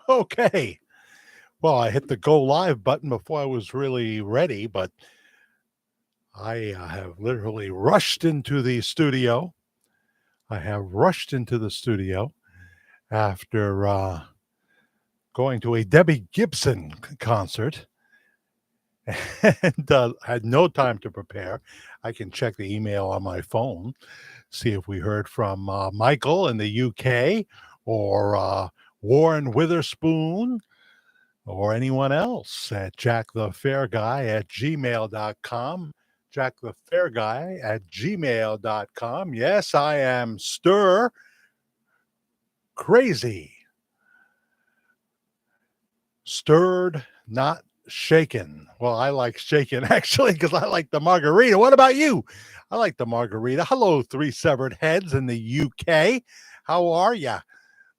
Okay. Well, I hit the go live button before I was really ready, but I have literally rushed into the studio. I have rushed into the studio after going to a Debbie Gibson concert and had no time to prepare. I can check the email on my phone, see if we heard from Michael in the UK or Warren Witherspoon or anyone else at jackthefairguy@gmail.com. Jackthefairguy@gmail.com. Yes, I am stir crazy. Stirred, not shaken. Well, I like shaken actually because I like the margarita. What about you? I like the margarita. Hello, three severed heads in the UK. How are ya?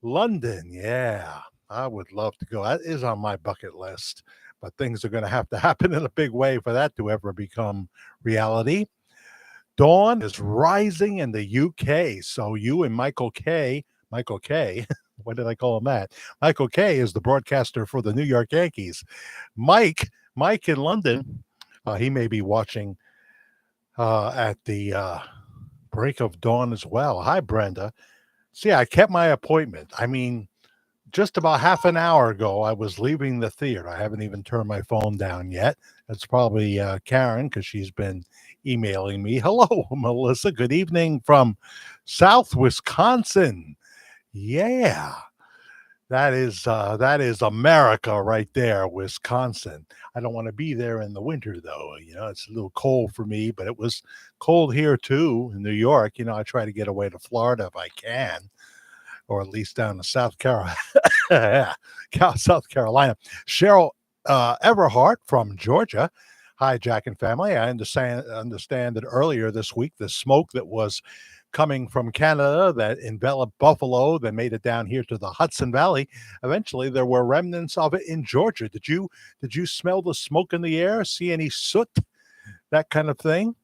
London, yeah. I would love to go. That is on my bucket list, but things are going to have to happen in a big way for that to ever become reality. Dawn is rising in the UK. So you and Michael K, what did I call him that? Michael K is the broadcaster for the New York Yankees. Mike in London, he may be watching at the break of dawn as well. Hi, Brenda. See, I kept my appointment. I mean, just about half an hour ago, I was leaving the theater. I haven't even turned my phone down yet. It's probably Karen because she's been emailing me. Hello, Melissa. Good evening from South Wisconsin. Yeah, that is America right there, Wisconsin. I don't want to be there in the winter though. It's a little cold for me, but it was cold here too in New York. I try to get away to Florida if I can, or at least down to South Carolina. South Carolina. Cheryl Everhart from Georgia. Hi, Jack and family. I understand that earlier this week, the smoke that was coming from Canada that enveloped Buffalo, that made it down here to the Hudson Valley. Eventually, there were remnants of it in Georgia. Did you smell the smoke in the air? See any soot? That kind of thing.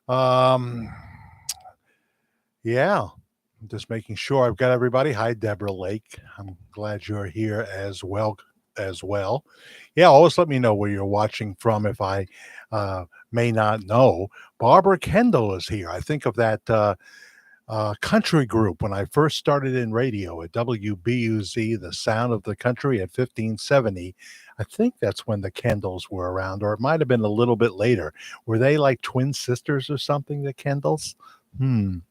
Um, yeah. Just making sure I've got everybody. Hi, Deborah Lake. I'm glad you're here as well. Yeah, always let me know where you're watching from if I may not know. Barbara Kendall is here. I think of that country group when I first started in radio at WBUZ, the sound of the country at 1570. I think that's when the Kendalls were around, or it might have been a little bit later. Were they like twin sisters or something, the Kendalls? I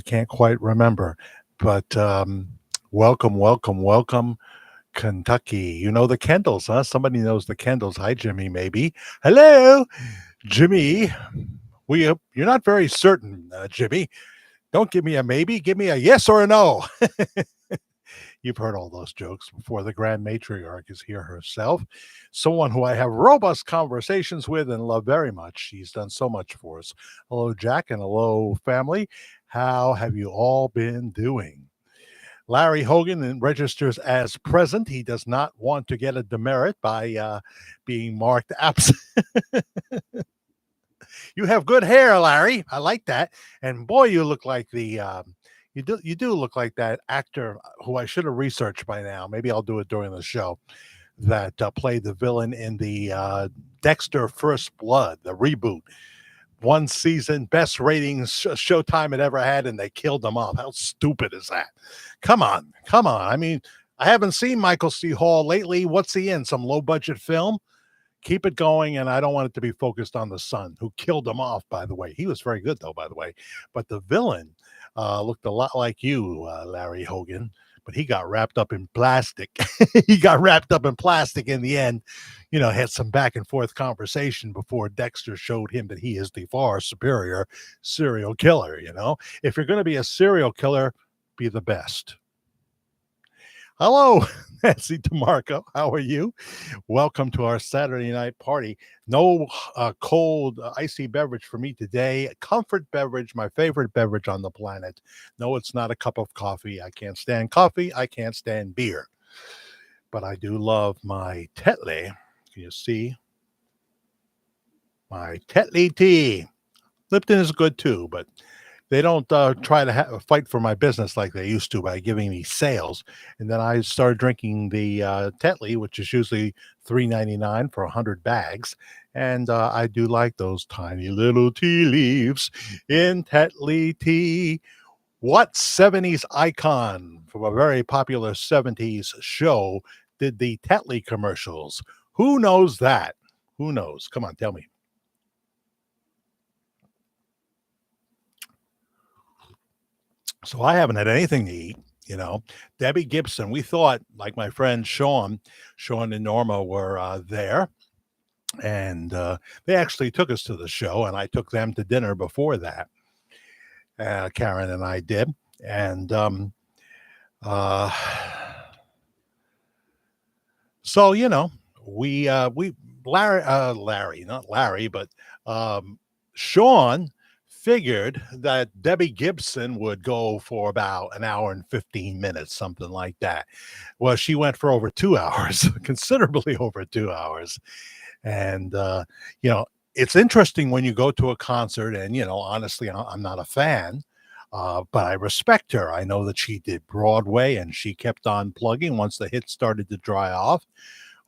can't quite remember, but welcome, Kentucky. You know the Kendalls, huh? Somebody knows the Kendalls. Hi, Jimmy, maybe. Hello, Jimmy. You're not very certain, Jimmy. Don't give me a maybe. Give me a yes or a no. You've heard all those jokes before. The Grand Matriarch is here herself, someone who I have robust conversations with and love very much. She's done so much for us. Hello, Jack, and hello, family. How have you all been doing? Larry Hogan registers as present. He does not want to get a demerit by being marked absent. You have good hair, Larry. I like that. And boy, you look like you do look like that actor who I should have researched by now. Maybe I'll do it during the show. That played the villain in the Dexter First Blood, the reboot. One season, best ratings Showtime had ever had, and they killed him off. How stupid is that? Come on. I mean, I haven't seen Michael C. Hall lately. What's he in? Some low budget film? Keep it going, and I don't want it to be focused on the son, who killed him off, by the way. He was very good, though, by the way. But the villain looked a lot like you, Larry Hogan, but he got wrapped up in plastic. He got wrapped up in plastic in the end. Had some back and forth conversation before Dexter showed him that he is the far superior serial killer. If you're going to be a serial killer, be the best. Hello, Nancy DeMarco. How are you? Welcome to our Saturday night party. No cold, icy beverage for me today. Comfort beverage, my favorite beverage on the planet. No, it's not a cup of coffee. I can't stand coffee. I can't stand beer. But I do love my Tetley. Can you see? My Tetley tea. Lipton is good too, but They don't try to fight for my business like they used to by giving me sales. And then I started drinking the Tetley, which is usually $3.99 for 100 bags. And I do like those tiny little tea leaves in Tetley tea. What 70s icon from a very popular 70s show did the Tetley commercials? Who knows that? Who knows? Come on, tell me. So I haven't had anything to eat, you know. Debbie Gibson, we thought, like my friend Sean and Norma were there, and they actually took us to the show, and I took them to dinner before that. Karen and I did, and uh, so we Larry, not Larry, but Sean figured that Debbie Gibson would go for about an hour and 15 minutes, something like that. Well, she went for over 2 hours, considerably over 2 hours. And, it's interesting when you go to a concert, and, honestly, I'm not a fan. But I respect her. I know that she did Broadway and she kept on plugging once the hits started to dry off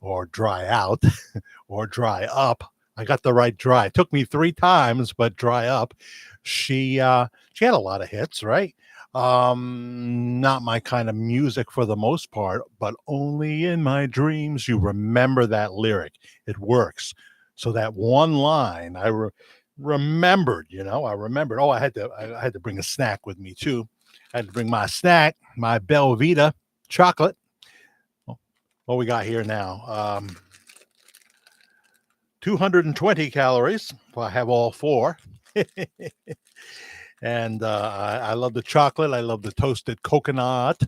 or dry out or dry up. I got the right dry. It took me 3 times, but dry up. She had a lot of hits, right? Not my kind of music for the most part, but only in my dreams. You remember that lyric. It works. So that one line remembered, I remembered. Oh, I had to bring a snack with me too. I had to bring my snack, my Belvita chocolate. What we got here now? 220 calories. Well, I have all four. And I love the chocolate. I love the toasted coconut.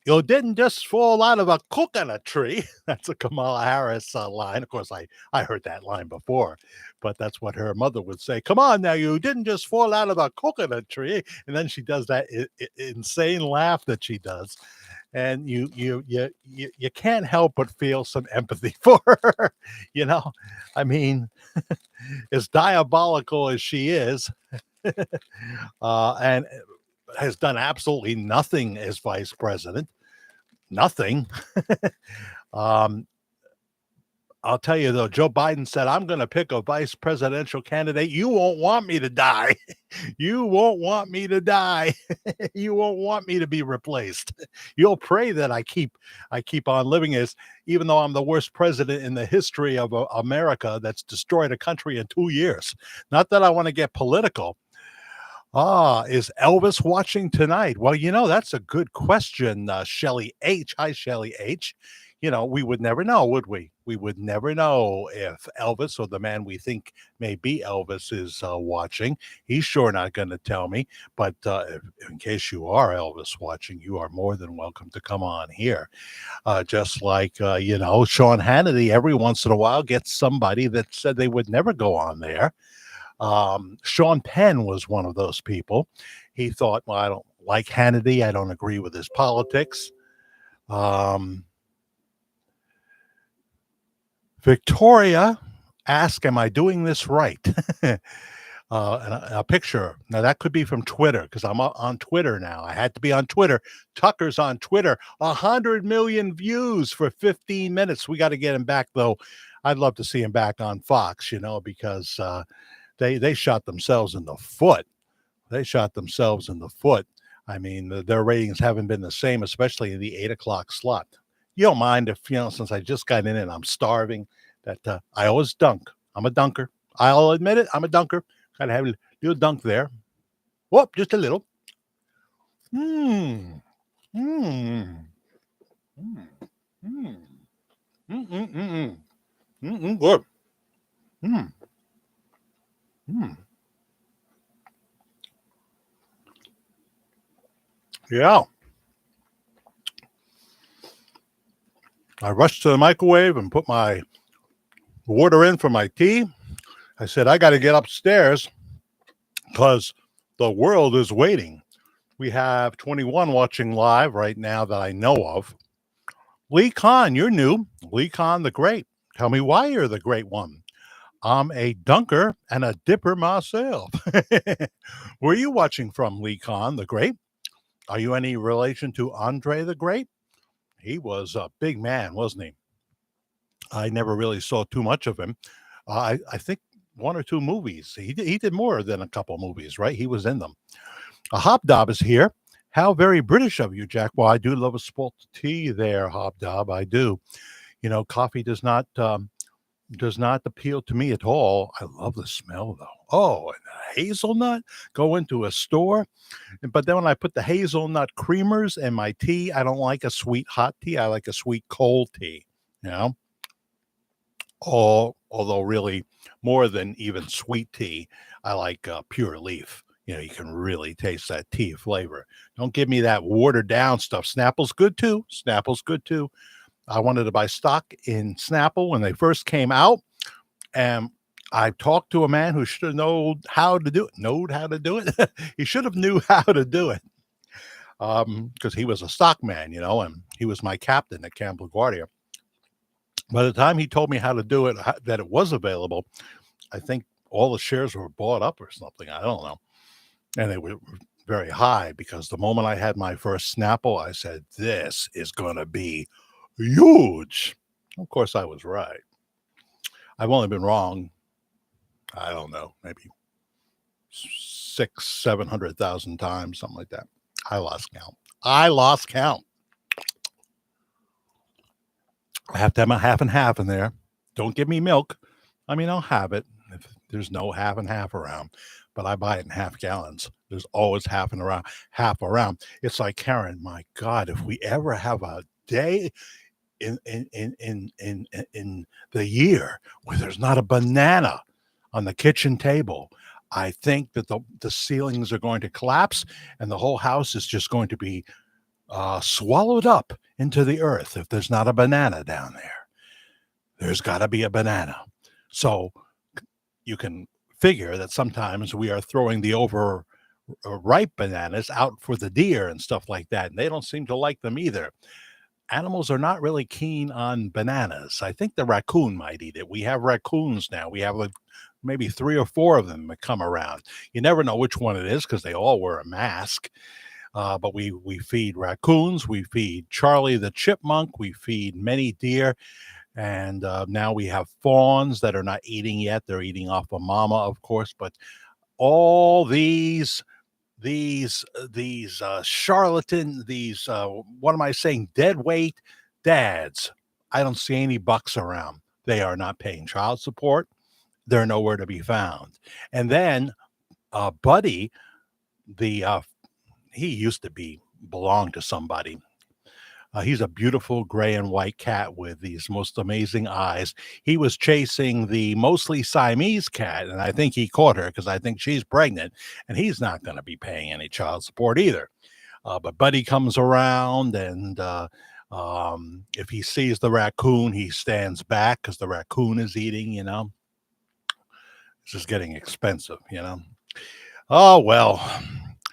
You didn't just fall out of a coconut tree. That's a Kamala Harris line. Of course, I heard that line before, but that's what her mother would say. Come on now, you didn't just fall out of a coconut tree. And then she does that insane laugh that she does. And you can't help but feel some empathy for her. I mean, as diabolical as she is, and has done absolutely nothing as vice president. Nothing. um, I'll tell you though, Joe Biden said, I'm going to pick a vice presidential candidate. You won't want me to die. You won't want me to die. You won't want me to be replaced. You'll pray that I keep on living as, even though I'm the worst president in the history of America that's destroyed a country in 2 years. Not that I want to get political. Is Elvis watching tonight? Well, that's a good question, Shelly H. Hi, Shelly H. We would never know, would we? We would never know if Elvis, or the man we think may be Elvis, is watching. He's sure not going to tell me. But in case you are Elvis watching, you are more than welcome to come on here. Just like, Sean Hannity every once in a while gets somebody that said they would never go on there. Sean Penn was one of those people. He thought, well, I don't like Hannity. I don't agree with his politics. Victoria asked, am I doing this right? And a picture. Now, that could be from Twitter, because I'm on Twitter now. I had to be on Twitter. Tucker's on Twitter. 100 million views for 15 minutes. We got to get him back, though. I'd love to see him back on Fox, because they shot themselves in the foot. They shot themselves in the foot. I mean, their ratings haven't been the same, especially in the 8 o'clock slot. You don't mind if, since I just got in and I'm starving, that I always dunk. I'm a dunker. I'll admit it. I'm a dunker. Got to have a little dunk there. Whoop, just a little. Mmm. Mmm. Mmm. Mmm. Mmm. Mmm. Good. Mmm. Mmm. Yeah. I rushed to the microwave and put my water in for my tea. I said, I got to get upstairs because the world is waiting. We have 21 watching live right now that I know of. Lee Khan, you're new. Lee Khan, the great. Tell me why you're the great one. I'm a dunker and a dipper myself. Where are you watching from, Lee Khan the Great? Are you any relation to Andre the Great? He was a big man, wasn't he? I never really saw too much of him. I think one or two movies. He did more than a couple movies, right? He was in them. A Hobdob is here. How very British of you, Jack. Well, I do love a spot tea there, Hobdob. I do. You know, coffee does not appeal to me at all. I love the smell though. Oh, and a hazelnut. Go into a store, but then when I put the hazelnut creamers in my tea, I don't like a sweet hot tea. I like a sweet cold tea. You know, although really more than even sweet tea, I like pure leaf. You know, you can really taste that tea flavor. Don't give me that watered down stuff. Snapple's good too. Snapple's good too. I wanted to buy stock in Snapple when they first came out, and I talked to a man who should have known how to do it. Knowed how to do it. He should have knew how to do it, because he was a stock man, you know, and he was my captain at Camp LaGuardia. By the time he told me how to do it, that it was available, I think all the shares were bought up or something. I don't know, and they were very high because the moment I had my first Snapple, I said, "This is going to be huge." Of course, I was right. I've only been wrong, I don't know, maybe 700,000 times, something like that. I lost count. I lost count. I have to have my half and half in there. Don't give me milk. I mean, I'll have it if there's no half and half around, but I buy it in half gallons. There's always half around. It's like, Karen, my God, if we ever have a day in the year where there's not a banana on the kitchen table, I think that the ceilings are going to collapse and the whole house is just going to be swallowed up into the earth. If there's not a banana down there, there's got to be a banana. So you can figure that sometimes we are throwing the ripe bananas out for the deer and stuff like that, and they don't seem to like them either. Animals are not really keen on bananas. I think the raccoon might eat it. We have raccoons now. We have like maybe 3 or 4 of them that come around. You never know which one it is because they all wear a mask. But we feed raccoons, we feed Charlie the chipmunk, we feed many deer, and now we have fawns that are not eating yet. They're eating off of mama, of course. But all these charlatan, what am I saying, dead weight dads, I don't see any bucks around. They are not paying child support. They're nowhere to be found. And then Buddy, the he used to belong to somebody. He's a beautiful gray and white cat with these most amazing eyes. He was chasing the mostly Siamese cat, and I think he caught her because I think she's pregnant, and he's not going to be paying any child support either. But Buddy comes around, and if he sees the raccoon, he stands back because the raccoon is eating, you know. This is getting expensive, you know. Oh, well.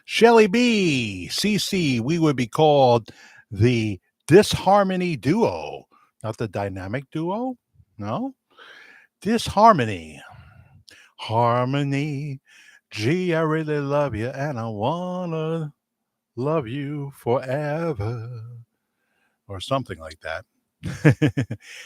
Shelly B, CC, we would be called the disharmony duo, not the dynamic duo. No, disharmony, harmony. Gee, I really love you, and I wanna love you forever, or something like that.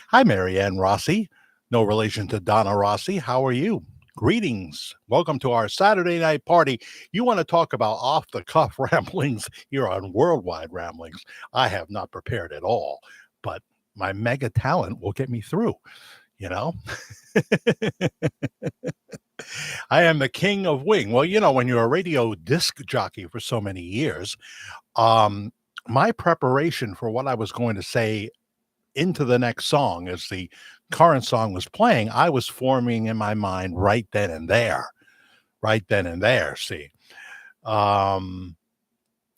Hi, Marianne Rossi. No relation to Donna Rossi. How are you? Greetings. Welcome to our Saturday night party. You want to talk about off the cuff ramblings here on Worldwide Ramblings? I have not prepared at all, but my mega talent will get me through, you know? I am the king of wing. Well, you know, when you're a radio disc jockey for so many years, my preparation for what I was going to say into the next song as the current song was playing, I was forming in my mind right then and there. See,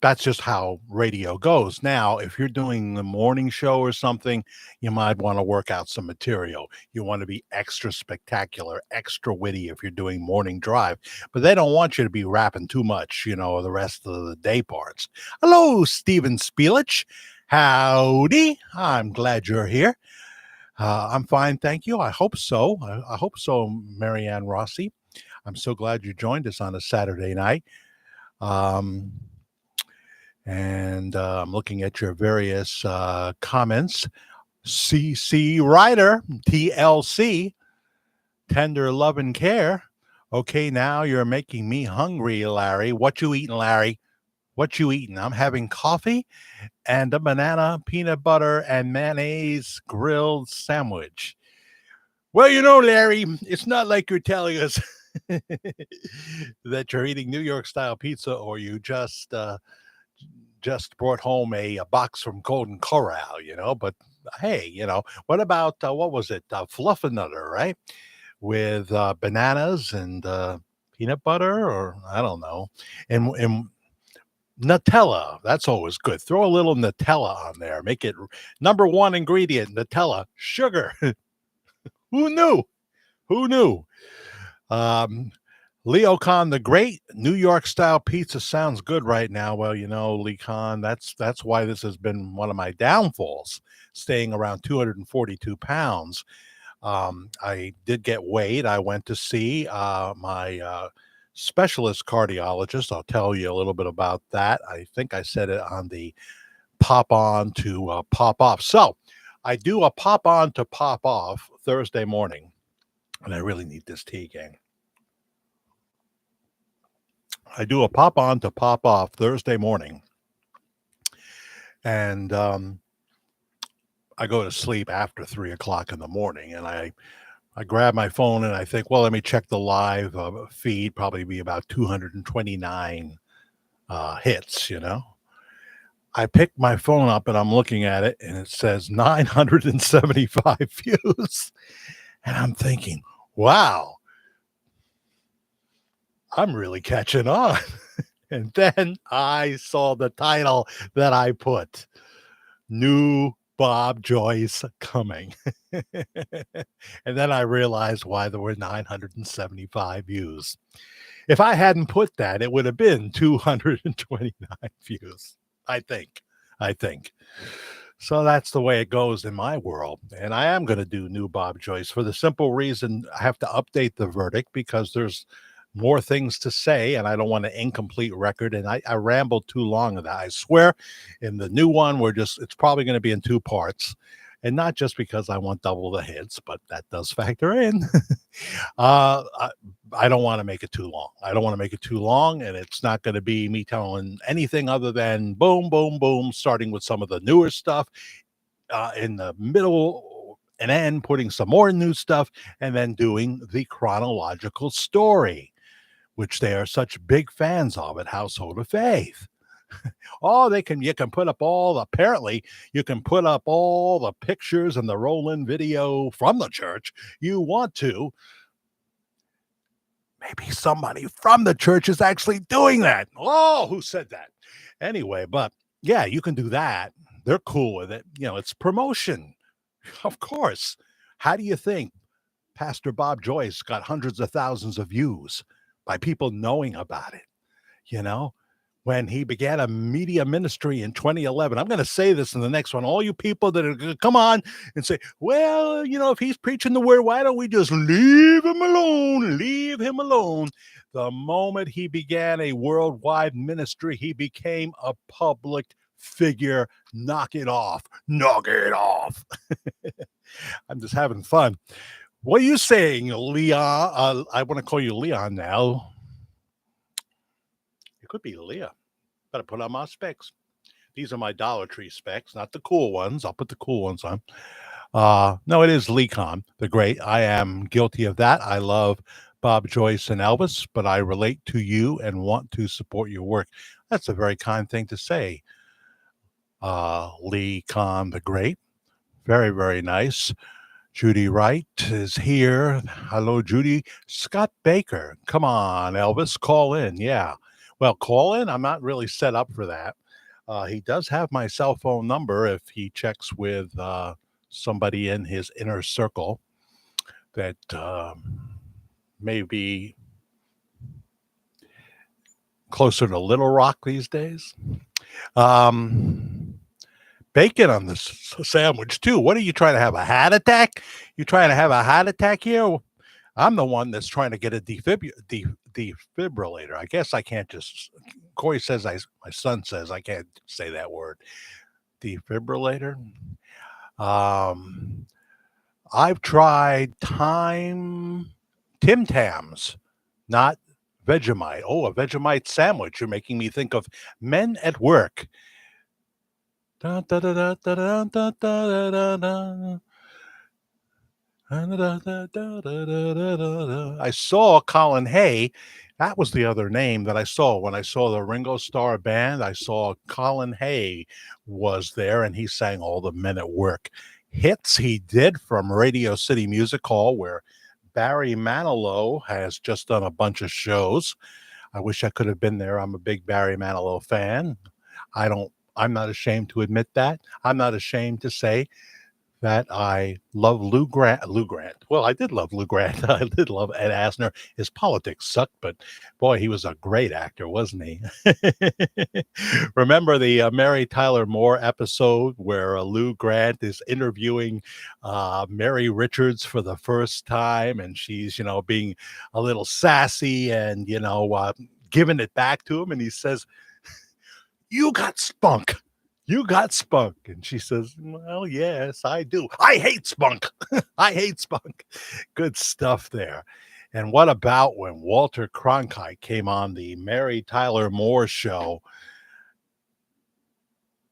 that's just how radio goes. Now, if you're doing the morning show or something, you might want to work out some material. You want to be extra spectacular, extra witty if you're doing morning drive, but they don't want you to be rapping too much, you know, the rest of the day parts. Hello, Steven Spielich. Howdy. I'm glad you're here. I'm fine, thank you. I hope so. I hope so, Marianne Rossi. I'm so glad you joined us on a Saturday night. Um, and I'm looking at your various comments. CC Ryder, TLC, Tender Love and Care. Okay, now you're making me hungry, Larry. What you eating, Larry? What you eating? I'm having coffee and a banana, peanut butter, and mayonnaise grilled sandwich. Well, Larry, it's not like you're telling us that you're eating New York style pizza or you just brought home a box from Golden Corral, But hey, what about what was it? Fluffernutter, right? With bananas and peanut butter, or I don't know, and Nutella. That's always good. Throw a little Nutella on there. Make it number one ingredient: Nutella, sugar. Who knew? Who knew? Um, Leo Khan the Great, New York style pizza sounds good right now. Well, Lee Khan, that's why this has been one of my downfalls, staying around 242 pounds. I did get weighed. I went to see my specialist cardiologist. I'll tell you a little bit about that. I think I said it on the pop on to pop off. So I do a pop on to pop off Thursday morning, and I really need this tea, gang. I do a pop on to pop off Thursday morning, and I go to sleep after 3 o'clock in the morning, and I grab my phone and I think, well, let me check the live feed. Probably be about 229 hits. I pick my phone up and I'm looking at it, and it says 975 views, and I'm thinking, wow, I'm really catching on. And then I saw the title that I put, New Bob Joyce Coming. And then I realized why there were 975 views. If I hadn't put that, it would have been 229 views. I think. So that's the way it goes in my world. And I am going to do New Bob Joyce for the simple reason I have to update the verdict because there's more things to say, and I don't want an incomplete record. And I rambled too long of that. I swear, in the new one, it's probably going to be in 2 parts, and not just because I want double the hits, but that does factor in. I don't want to make it too long. And it's not going to be me telling anything other than boom, boom, boom, starting with some of the newer stuff in the middle, and then putting some more new stuff, and then doing the chronological story, which they are such big fans of at Household of Faith. Oh, you can put up apparently you can put up all the pictures and the roll-in video from the church you want to. Maybe somebody from the church is actually doing that. Oh, who said that? Anyway, but yeah, you can do that. They're cool with it. It's promotion. Of course. How do you think Pastor Bob Joyce got hundreds of thousands of views? By people knowing about it, when he began a media ministry in 2011. I'm going to say this in the next one. All you people that are going to come on and say, well, if he's preaching the word, why don't we just leave him alone? Leave him alone. The moment he began a worldwide ministry, he became a public figure. Knock it off. Knock it off. I'm just having fun. What are you saying, Leon? I want to call you Leon now. It could be Leah. Better put on my specs. These are my Dollar Tree specs, not the cool ones. I'll put the cool ones on. No, it is Lee Khan, the great. I am guilty of that. I love Bob Joyce and Elvis, but I relate to you and want to support your work. That's a very kind thing to say, Lee Khan, the great. Very, very nice. Judy Wright is here. Hello, Judy. Scott Baker. Come on, Elvis. Call in. Yeah. Well, call in. I'm not really set up for that. He does have my cell phone number if he checks with somebody in his inner circle that may be closer to Little Rock these days. bacon on this sandwich too. What are you trying to have, a heart attack? You trying to have a heart attack here? I'm the one that's trying to get a defibrillator. I guess I can't just. Corey says my son says I can't say that word. Defibrillator. Um, I've tried Tim Tams, not Vegemite. Oh, a Vegemite sandwich. You're making me think of Men at Work. Da, da, da, da, da, da, da, da, da, da. I saw Colin Hay. That was the other name that I saw when I saw the Ringo Starr band. I saw Colin Hay was there, and he sang all the Men at Work hits he did from Radio City Music Hall, where Barry Manilow has just done a bunch of shows. I wish I could have been there. I'm a big Barry Manilow fan. I'm not ashamed to admit that. I'm not ashamed to say that I love Lou Grant. Lou Grant. Well, I did love Lou Grant. I did love Ed Asner. His politics sucked, but boy, he was a great actor, wasn't he? Remember the Mary Tyler Moore episode where Lou Grant is interviewing Mary Richards for the first time, and she's, being a little sassy and, giving it back to him, and he says, "You got spunk. You got spunk." And she says, "Well, yes, I do. I hate spunk. I hate spunk." Good stuff there. And what about when Walter Cronkite came on the Mary Tyler Moore show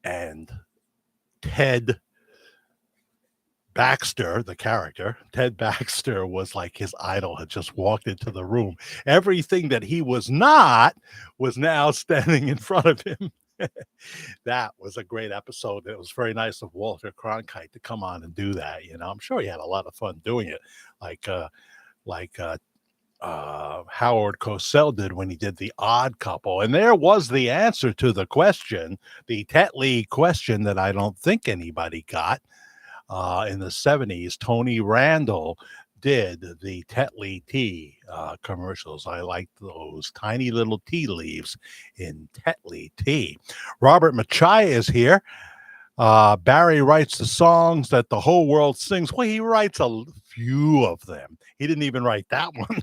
and Ted Baxter, the character, Ted Baxter was like his idol, had just walked into the room. Everything that he was not was now standing in front of him. That was a great episode. It was very nice of Walter Cronkite to come on and do that. I'm sure he had a lot of fun doing it, like Howard Cosell did when he did The Odd Couple. And there was the answer to the question, the Tetley question that I don't think anybody got. In the 70s, Tony Randall did the Tetley tea commercials. I like those tiny little tea leaves in Tetley tea. Robert Machai is here. Barry writes the songs that the whole world sings. Well, he writes a few of them. He didn't even write that one.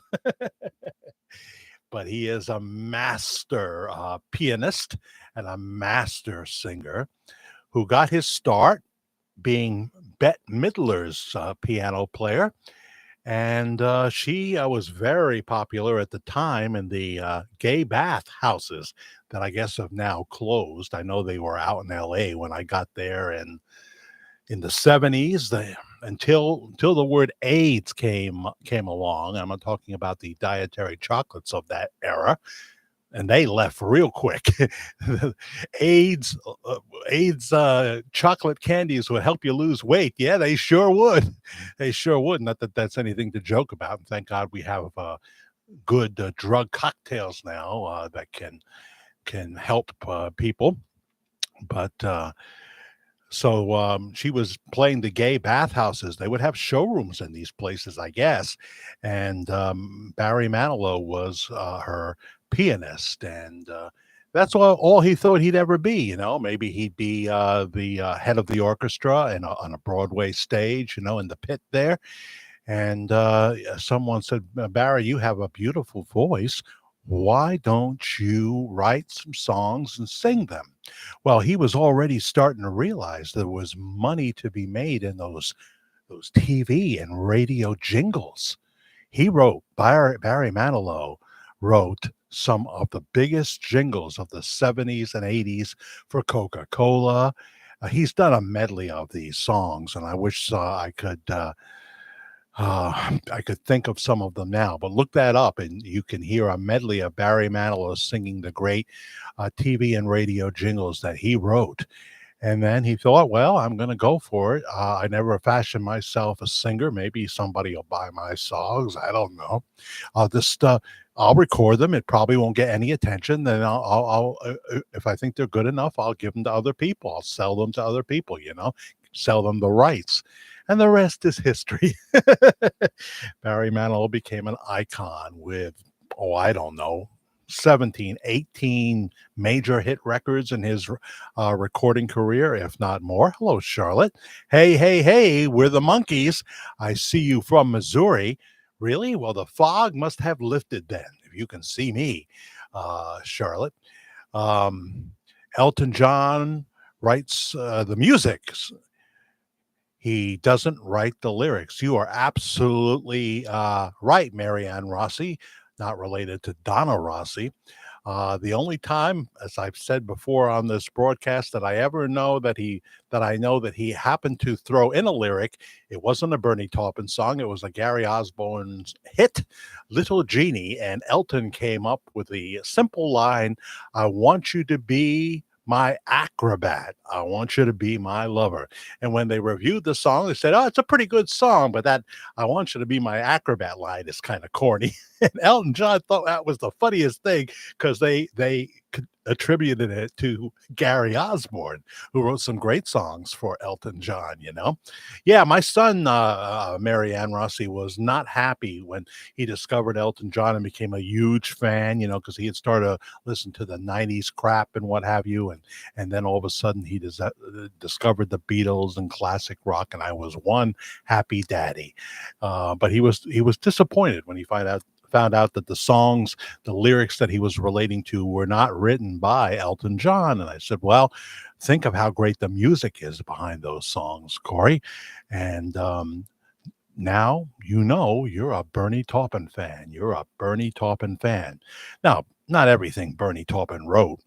But he is a master pianist and a master singer who got his start being Bette Midler's piano player. And she was very popular at the time in the gay bath houses that I guess have now closed. I know they were out in LA when I got there, and in the 70s, until the word AIDS came along. I'm talking about the dietary chocolates of that era. And they left real quick. AIDS chocolate candies would help you lose weight. Yeah, they sure would. They sure would. Not that that's anything to joke about. And thank God we have good drug cocktails now that can help people. But so she was playing the gay bathhouses. They would have showrooms in these places, I guess. And Barry Manilow was her pianist, and that's all he thought he'd ever be. Maybe he'd be the head of the orchestra on a Broadway stage, in the pit there. And someone said, "Barry, you have a beautiful voice. Why don't you write some songs and sing them?" Well, he was already starting to realize there was money to be made in those TV and radio jingles. Barry Manilow wrote some of the biggest jingles of the 70s and 80s for Coca-Cola. He's done a medley of these songs, and I wish I could think of some of them now, but look that up and you can hear a medley of Barry Manilow singing the great TV and radio jingles that he wrote. And then he thought, well, I'm going to go for it. I never fashioned myself a singer. Maybe somebody will buy my songs. I don't know. I'll record them. It probably won't get any attention. Then I'll if I think they're good enough, I'll give them to other people. I'll sell them to other people, sell them the rights. And the rest is history. Barry Manilow became an icon with, I don't know, 17, 18 major hit records in his recording career, if not more. Hello, Charlotte. Hey, hey, hey, we're the Monkees. I see you from Missouri. Really? Well, the fog must have lifted then, if you can see me, Charlotte. Um, Elton John writes the music. He doesn't write the lyrics. You are absolutely right, Marianne Rossi, not related to Donna Rossi. The only time, as I've said before on this broadcast, that I know that he happened to throw in a lyric, it wasn't a Bernie Taupin song. It was a Gary Osborne's hit, "Little Genie," and Elton came up with the simple line, "I want you to be my acrobat. I want you to be my lover." And when they reviewed the song, they said, "Oh, it's a pretty good song, but that 'I want you to be my acrobat' line is kind of corny." And Elton John thought that was the funniest thing because they attributed it to Gary Osborne, who wrote some great songs for Elton John. Yeah, my son Marianne Rossi was not happy when he discovered Elton John and became a huge fan, because he had started to listen to the 90s crap and what have you, and then all of a sudden he discovered the Beatles and classic rock, and I was one happy daddy. But he was disappointed when he found out that the lyrics that he was relating to were not written by Elton John. And I said, well, think of how great the music is behind those songs, Corey. And now you're a Bernie Taupin fan. You're a Bernie Taupin fan. Now, not everything Bernie Taupin wrote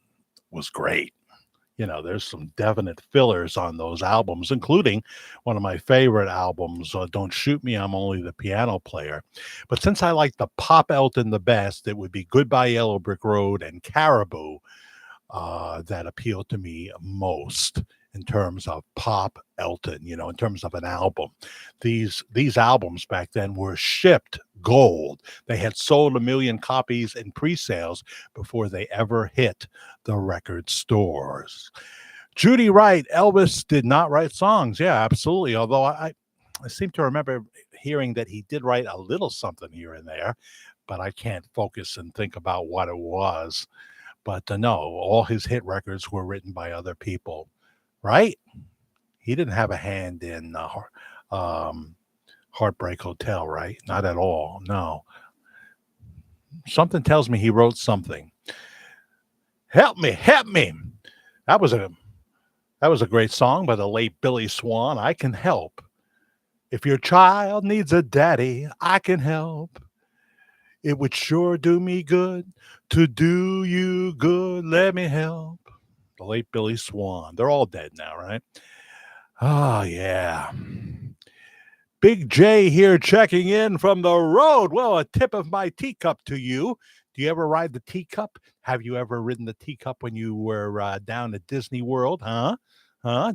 was great. There's some definite fillers on those albums, including one of my favorite albums, Don't Shoot Me, I'm Only the Piano Player. But since I like the pop Elton the best, it would be Goodbye Yellow Brick Road and Caribou that appeal to me most in terms of pop Elton, in terms of an album. These albums back then were shipped gold. They had sold 1 million copies in pre-sales before they ever hit the record stores. Judy Wright, Elvis did not write songs. Yeah, absolutely. Although I seem to remember hearing that he did write a little something here and there, but I can't focus and think about what it was. But no, all his hit records were written by other people, right? He didn't have a hand in Heartbreak Hotel, right? Not at all. No. Something tells me he wrote something. Help me, help me. That was a great song by the late Billy Swan. I Can Help. If your child needs a daddy, I can help. It would sure do me good to do you good. Let me help. The late Billy Swan. They're all dead now, right? Oh, yeah. Big J here checking in from the road. Well, a tip of my teacup to you. Do you ever ride the teacup? Have you ever ridden the teacup when you were down at Disney World? Huh?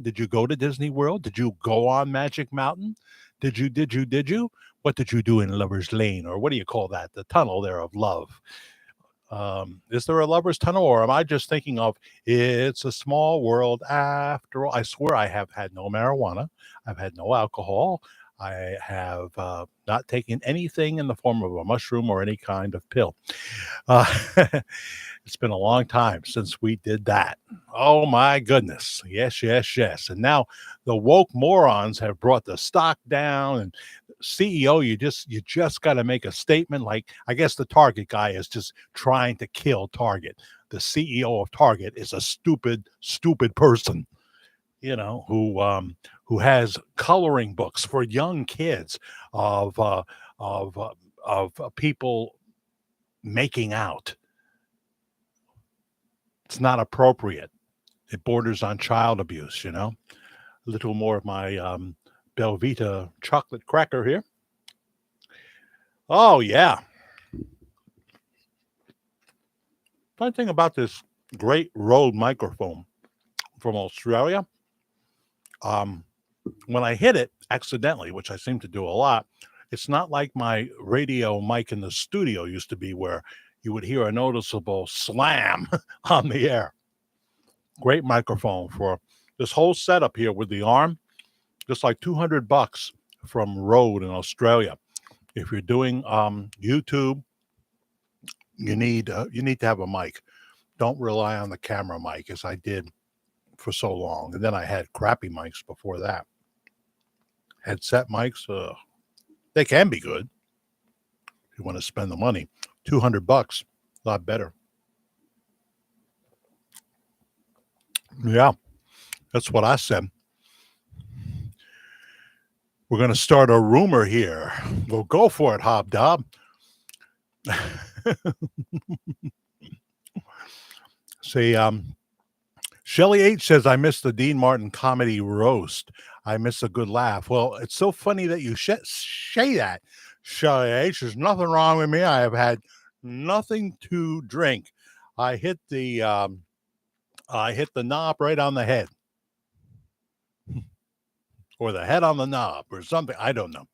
Did you go to Disney World? Did you go on Magic Mountain? Did you? What did you do in Lover's Lane? Or what do you call that? The tunnel there of love. Is there a lover's tunnel, or am I just thinking of It's a Small World after all? I swear I have had no marijuana. I've had no alcohol. I have not taken anything in the form of a mushroom or any kind of pill. Uh, it's been a long time since we did that. Oh my goodness. Yes, yes, yes. And now the woke morons have brought the stock down, and CEO, you just got to make a statement. Like, I guess the Target guy is just trying to kill Target. The CEO of Target is a stupid person, who has coloring books for young kids of people making out. It's not appropriate. It borders on child abuse. A little more of my Belvita chocolate cracker here. Oh, yeah. Fun thing about this great Rode microphone from Australia, when I hit it accidentally, which I seem to do a lot, it's not like my radio mic in the studio used to be, where you would hear a noticeable slam on the air. Great microphone for this whole setup here with the arm, just like $200 from Rode in Australia. If you're doing YouTube You need to have a mic. Don't rely on the camera mic, as I did for so long. And then I had crappy mics before that. Headset mics, they can be good if you want to spend the money. $200, a lot better. Yeah, that's what I said. We're going to start a rumor here. Well, go for it, Hobdob. See, Shelly H says, I miss the Dean Martin comedy roast. I miss a good laugh. Well, it's so funny that you say that, Shelly H. There's nothing wrong with me. I have had nothing to drink. I hit the knob right on the head, or the head on the knob, or something. I don't know.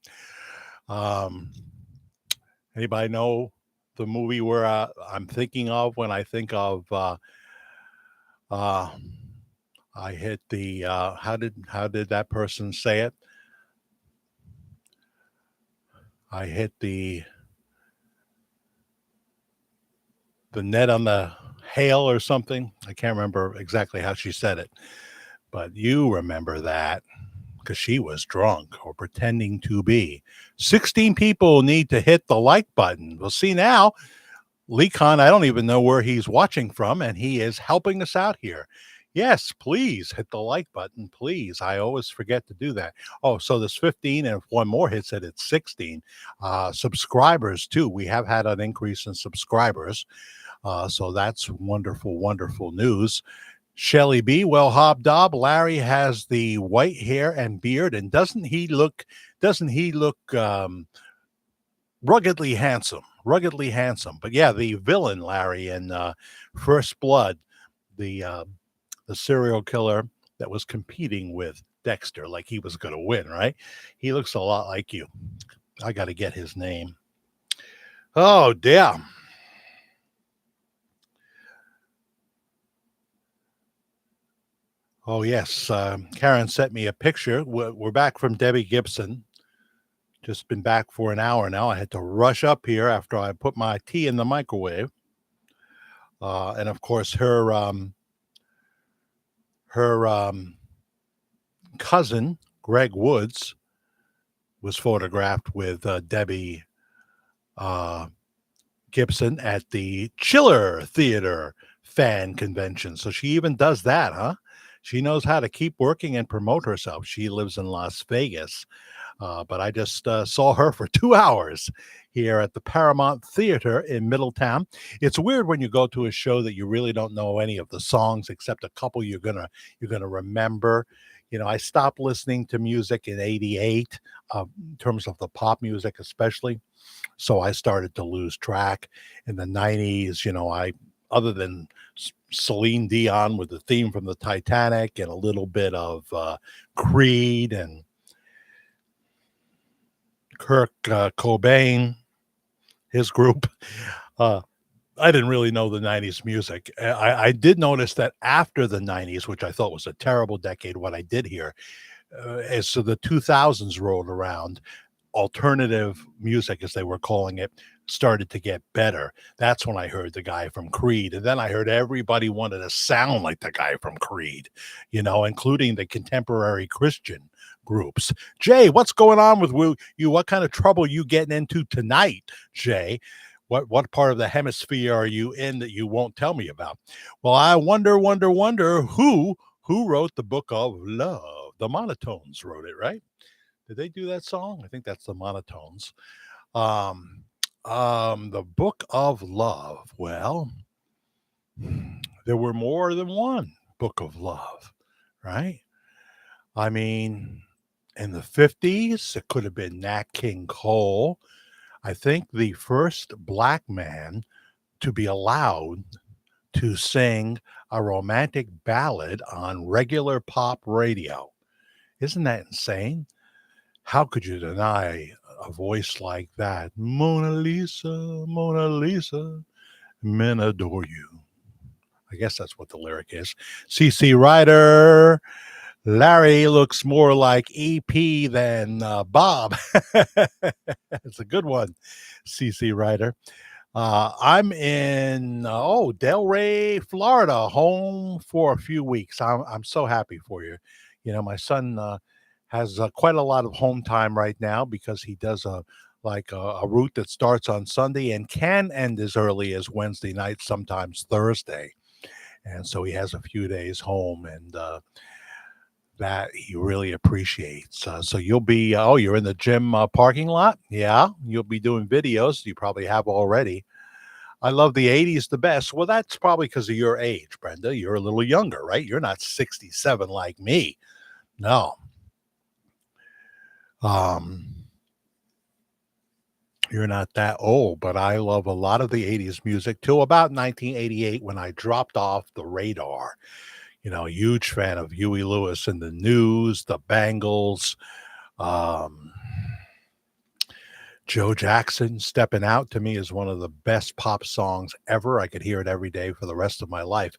Anybody know the movie where I'm thinking of when I think of I hit the how did that person say it? I hit the net on the hail or something. I can't remember exactly how she said it, but you remember that because she was drunk or pretending to be. 16 people need to hit the like button. We'll see now. Lecon, I don't even know where he's watching from, and he is helping us out here. Yes, please hit the like button, please. I always forget to do that. Oh, so there's 15, and if one more hits it, it's 16. Subscribers, too. We have had an increase in subscribers, so that's wonderful, wonderful news. Shelly B, well, Hobdob, Larry has the white hair and beard, and doesn't he look ruggedly handsome? But yeah, the villain Larry in First Blood, the serial killer that was competing with Dexter, like he was going to win, right? He looks a lot like you. I got to get his name. Oh, damn. Oh, yes. Karen sent me a picture. We're back from Debbie Gibson. Just been back for an hour now. I had to rush up here after I put my tea in the microwave. And of course, her cousin, Greg Woods, was photographed with Debbie Gibson at the Chiller Theater fan convention. So she even does that, huh? She knows how to keep working and promote herself. She lives in Las Vegas. But I just saw her for 2 hours here at the Paramount Theater in Middletown. It's weird when you go to a show that you really don't know any of the songs except a couple you're gonna remember. You know, I stopped listening to music in '88, in terms of the pop music especially. So I started to lose track in the '90s. You know, other than Celine Dion with the theme from the Titanic and a little bit of Creed and Kurt Cobain, his group. I didn't really know the 90s music. I did notice that after the 90s, which I thought was a terrible decade, what I did hear, as so the 2000s rolled around, alternative music, as they were calling it, started to get better. That's when I heard the guy from Creed. And then I heard everybody wanted to sound like the guy from Creed, you know, including the contemporary Christian groups. Jay, what's going on with you? What kind of trouble you getting into tonight, Jay? What part of the hemisphere are you in that you won't tell me about? Well, I wonder who wrote the Book of Love. The Monotones wrote it, right? Did they do that song? I think that's the Monotones. The Book of Love. Well, there were more than one Book of Love, right? I mean, in the 50s, it could have been Nat King Cole. I think the first black man to be allowed to sing a romantic ballad on regular pop radio. Isn't that insane? How could you deny a voice like that? Mona Lisa, men adore you. I guess that's what the lyric is. CC Ryder, Larry looks more like EP than Bob. It's a good one, CC Ryder. I'm in Delray, Florida, home for a few weeks. I'm so happy for you. You know, my son has quite a lot of home time right now because he does a route that starts on Sunday and can end as early as Wednesday night, sometimes Thursday. And so he has a few days home, and that he really appreciates. So you'll be, you're in the gym parking lot? Yeah, you'll be doing videos. You probably have already. I love the 80s the best. Well, that's probably because of your age, Brenda. You're a little younger, right? You're not 67 like me. No. Um, you're not that old, but I love a lot of the 80s music till about 1988 when I dropped off the radar. You know, huge fan of Huey Lewis and the News, the Bangles, um, Joe Jackson. Stepping Out to me is one of the best pop songs ever. I could hear it every day for the rest of my life.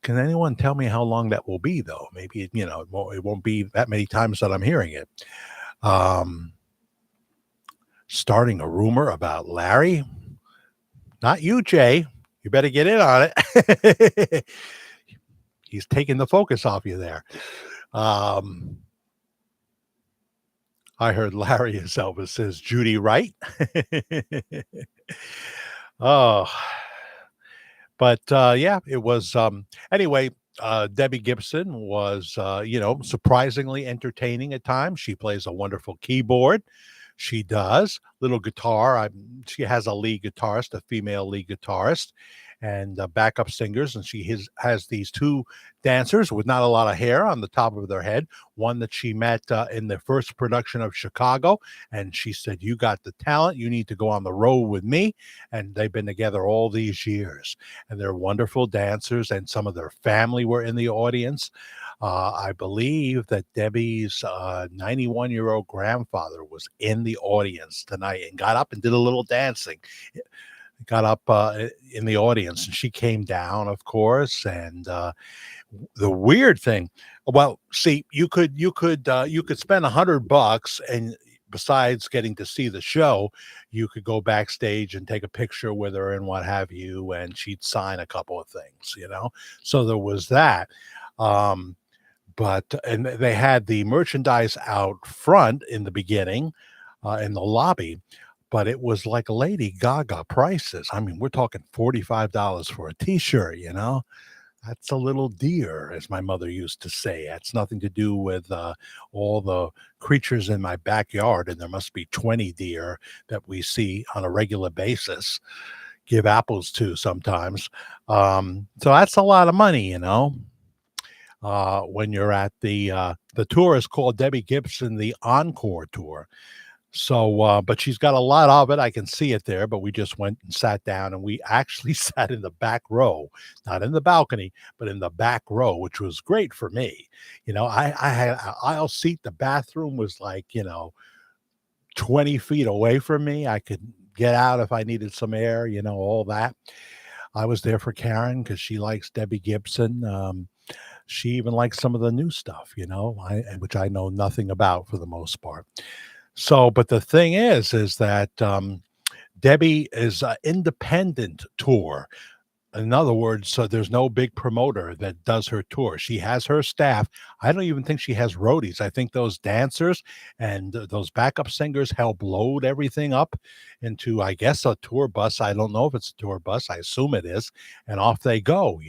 Can anyone tell me how long that will be, though? Maybe, it won't be that many times that I'm hearing it. Um, Starting a rumor about Larry. Not you, Jay. You better get in on it. He's taking the focus off you there. Um, I heard Larry is Elvis, says Judy Wright. Oh, but yeah, it was. Anyway, Debbie Gibson was, surprisingly entertaining at times. She plays a wonderful keyboard. She does little guitar. She has a lead guitarist, a female lead guitarist, and backup singers. And she has these two dancers with not a lot of hair on the top of their head. One that she met in the first production of Chicago, and she said, "You got the talent. You need to go on the road with me." And they've been together all these years, and they're wonderful dancers. And some of their family were in the audience. I believe that Debbie's 91-year-old grandfather was in the audience tonight and got up and did a little dancing. Got up in the audience, and she came down, of course. And the weird thing, well, see, you could spend $100, and besides getting to see the show, you could go backstage and take a picture with her and what have you, and she'd sign a couple of things. So there was that. Um, and they had the merchandise out front in the beginning, in the lobby, but it was like Lady Gaga prices. I mean, we're talking $45 for a T-shirt. That's a little dear, as my mother used to say. That's nothing to do with all the creatures in my backyard, and there must be 20 deer that we see on a regular basis, give apples to sometimes. So that's a lot of money. When you're at the tour is called Debbie Gibson, the Encore Tour. So, but she's got a lot of it. I can see it there, but we just went and sat down, and we actually sat in the back row, not in the balcony, but in the back row, which was great for me. I had an aisle seat. The bathroom was like, 20 feet away from me. I could get out if I needed some air, all that. I was there for Karen because she likes Debbie Gibson. She even likes some of the new stuff, which I know nothing about for the most part. So, but the thing is that Debbie is an independent tour. In other words, so there's no big promoter that does her tour. She has her staff. I don't even think she has roadies. I think those dancers and those backup singers help load everything up into, I guess, a tour bus. I don't know if it's a tour bus. I assume it is. And off they go.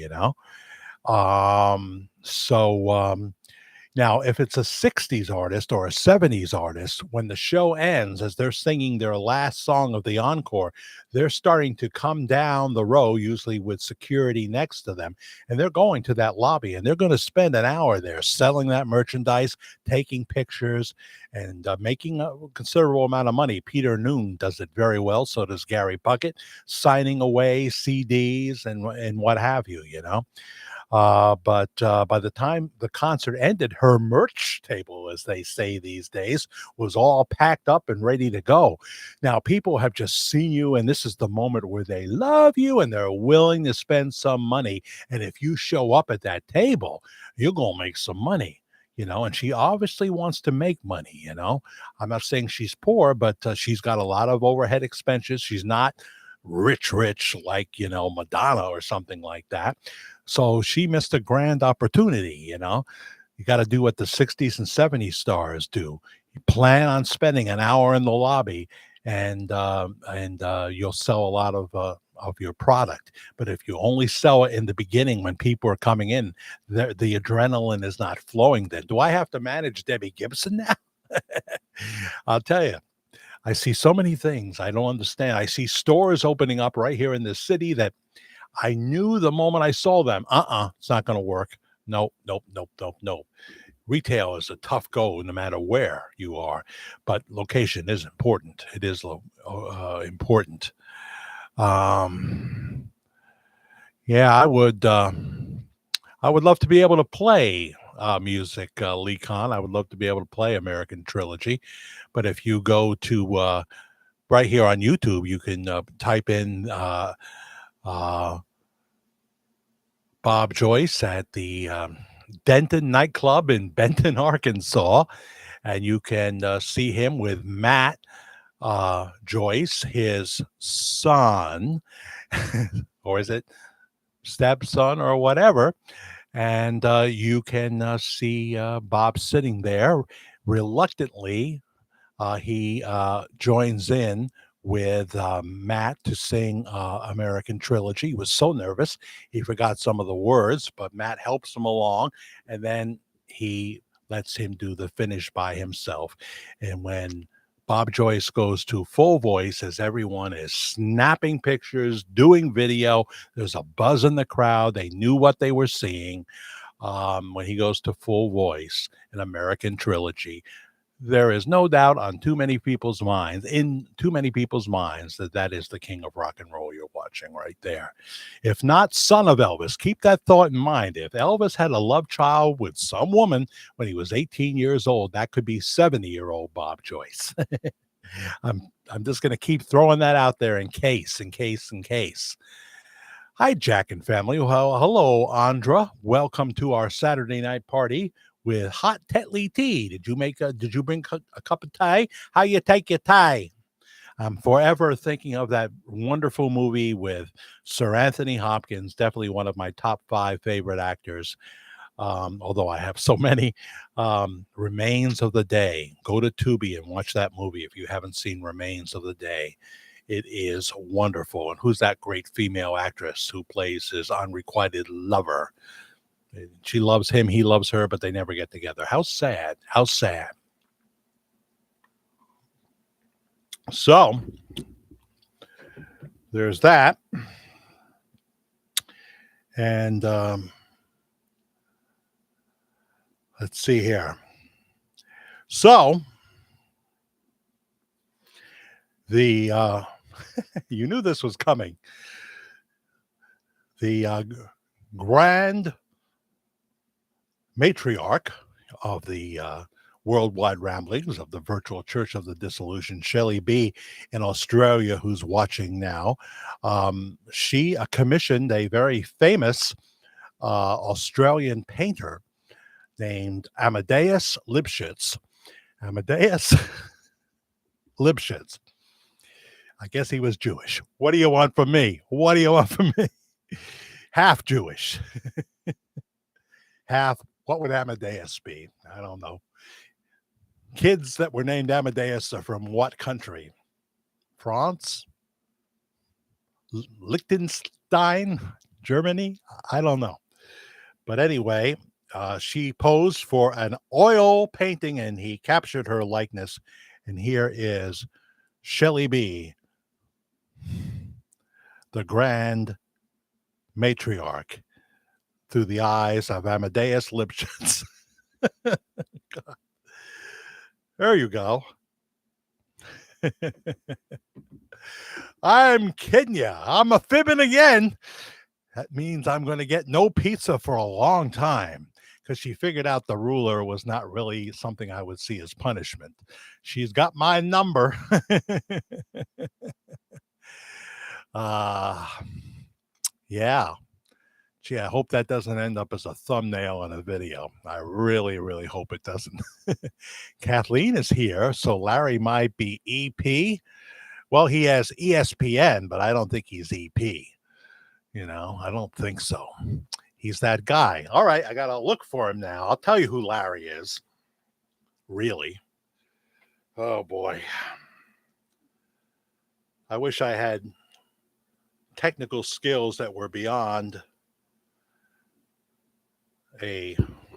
Now, if it's a 60s artist or a 70s artist, when the show ends, as they're singing their last song of the encore, they're starting to come down the row, usually with security next to them, and they're going to that lobby, and they're going to spend an hour there selling that merchandise, taking pictures, and making a considerable amount of money. Peter Noon does it very well. So does Gary Puckett, signing away CDs and what have you. But by the time the concert ended, her merch table, as they say these days, was all packed up and ready to go. Now, people have just seen you, and this is the moment where they love you and they're willing to spend some money. And if you show up at that table, you're going to make some money. And she obviously wants to make money. I'm not saying she's poor, but she's got a lot of overhead expenses. She's not rich, like, Madonna or something like that. So she missed a grand opportunity. You got to do what the 60s and 70s stars do. You plan on spending an hour in the lobby, and you'll sell a lot of your product. But if you only sell it in the beginning when people are coming in, the adrenaline is not flowing then. Do I have to manage Debbie Gibson now? I'll tell you. I see so many things I don't understand. I see stores opening up right here in this city that I knew the moment I saw them, it's not going to work. Nope, nope, nope, nope, nope. Retail is a tough go no matter where you are, but location is important. It is important. Yeah, I would love to be able to play music, Lee Khan. I would love to be able to play American Trilogy. But if you go to right here on YouTube, you can type in Bob Joyce at the Denton nightclub in Benton, Arkansas, and you can see him with Matt Joyce, his son, or is it stepson or whatever? And you can see Bob sitting there reluctantly. He joins in with Matt to sing American Trilogy. He was so nervous, he forgot some of the words, but Matt helps him along, and then he lets him do the finish by himself. And when Bob Joyce goes to full voice, as everyone is snapping pictures, doing video, there's a buzz in the crowd. They knew what they were seeing. When he goes to full voice in American Trilogy, there is no doubt in too many people's minds, that that is the king of rock and roll you're watching right there. If not son of Elvis, keep that thought in mind. If Elvis had a love child with some woman when he was 18 years old, that could be 70-year-old Bob Joyce. I'm just going to keep throwing that out there in case. Hi, Jack and family. Well, hello, Andra. Welcome to our Saturday night party with hot Tetley tea. Did you bring a cup of tea? How you take your tea? I'm forever thinking of that wonderful movie with Sir Anthony Hopkins, definitely one of my top 5 favorite actors. Although I have so many. Remains of the Day. Go to Tubi and watch that movie if you haven't seen Remains of the Day. It is wonderful. And who's that great female actress who plays his unrequited lover? She loves him, he loves her, but they never get together. How sad. How sad. So, there's that. And let's see here. So, the you knew this was coming. The grand matriarch of the worldwide ramblings of the virtual Church of the Disillusioned, Shelley B. in Australia, who's watching now. She commissioned a very famous Australian painter named Amadeus Lipschitz. Amadeus Lipschitz. I guess he was Jewish. What do you want from me? What do you want from me? Half Jewish. Half. What would Amadeus be? I don't know. Kids that were named Amadeus are from what country? France? Liechtenstein? Germany? I don't know. But anyway, she posed for an oil painting and he captured her likeness. And here is Shelley B., the grand matriarch, through the eyes of Amadeus Lipschitz. There you go. I'm kidding you. I'm a fibbing again. That means I'm going to get no pizza for a long time, because she figured out the ruler was not really something I would see as punishment. She's got my number. Yeah. Gee, I hope that doesn't end up as a thumbnail in a video. I really, really hope it doesn't. Kathleen is here, so Larry might be EP. Well, he has ESPN, but I don't think he's EP. I don't think so. He's that guy. All right, I got to look for him now. I'll tell you who Larry is. Really? Oh, boy. I wish I had technical skills that were beyond a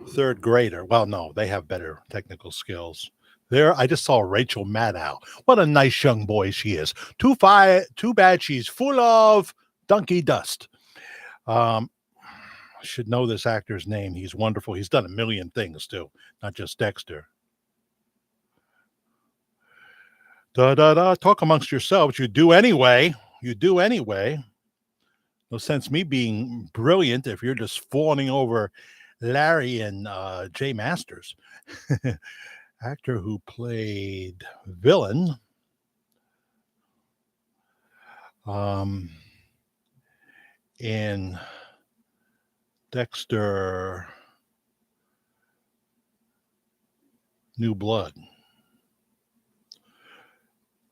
third grader. Well, no, they have better technical skills. There, I just saw Rachel Maddow. What a nice young boy she is. Too bad she's full of donkey dust. I should know this actor's name. He's wonderful. He's done a million things too, not just Dexter. Talk amongst yourselves. You do anyway. No sense me being brilliant if you're just fawning over Larry and Jay Masters. Actor who played villain. In Dexter New Blood.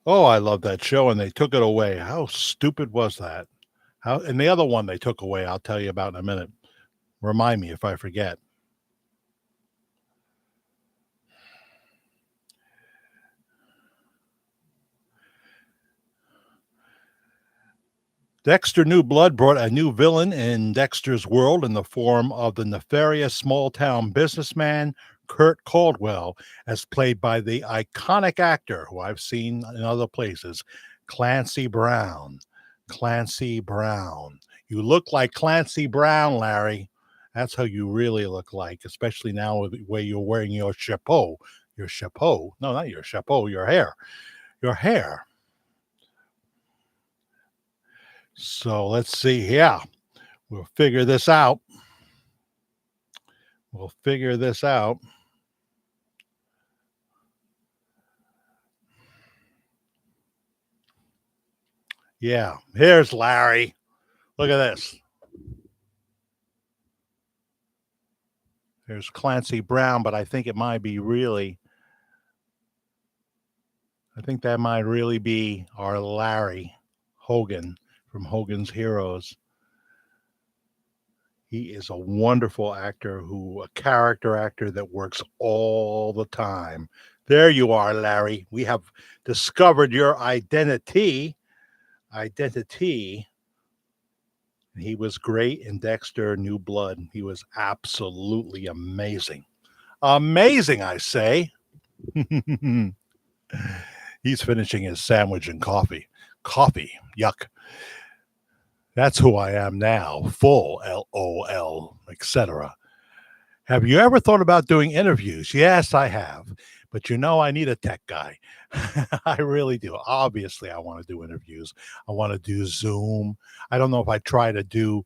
Oh, I love that show, and they took it away. How stupid was that? And the other one they took away, I'll tell you about in a minute. Remind me if I forget. Dexter New Blood brought a new villain in Dexter's world in the form of the nefarious small-town businessman Kurt Caldwell, as played by the iconic actor who I've seen in other places, Clancy Brown. Clancy Brown. You look like Clancy Brown, Larry. That's how you really look like, especially now where you're wearing your chapeau. Your chapeau. No, not your chapeau, your hair. Your hair. So let's see. Yeah, we'll figure this out. Yeah, here's Larry. Look at this. There's Clancy Brown, but I think that might really be our Larry Hogan from Hogan's Heroes. He is a wonderful actor, a character actor that works all the time. There you are, Larry. We have discovered your identity. He was great in Dexter New Blood. He was absolutely amazing. Amazing, I say. He's finishing his sandwich and coffee. Coffee, yuck. That's who I am now. Full, LOL, etc. Have you ever thought about doing interviews? Yes, I have. But I need a tech guy. I really do. Obviously, I want to do interviews. I want to do Zoom. I don't know if I try to do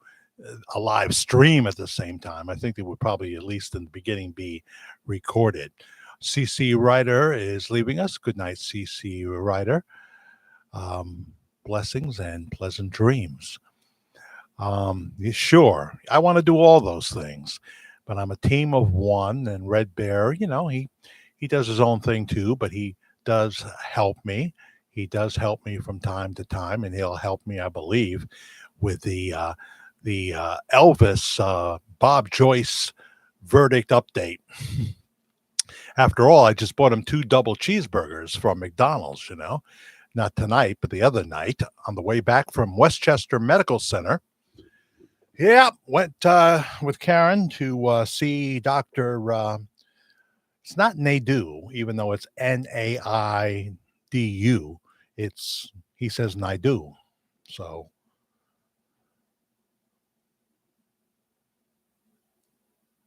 a live stream at the same time. I think they would probably, at least in the beginning, be recorded. CC Ryder is leaving us. Good night, CC Ryder. Blessings and pleasant dreams. Sure, I want to do all those things, but I'm a team of one, and Red Bear, he does his own thing too, but he does help me. He does help me from time to time, and he'll help me, I believe, with the Elvis Bob Joyce verdict update. After all, I just bought him 2 double cheeseburgers from McDonald's, not tonight, but the other night on the way back from Westchester Medical Center. Yeah, went with Karen to see Dr. It's not Naidu, even though it's Naidu. He says Naidu. So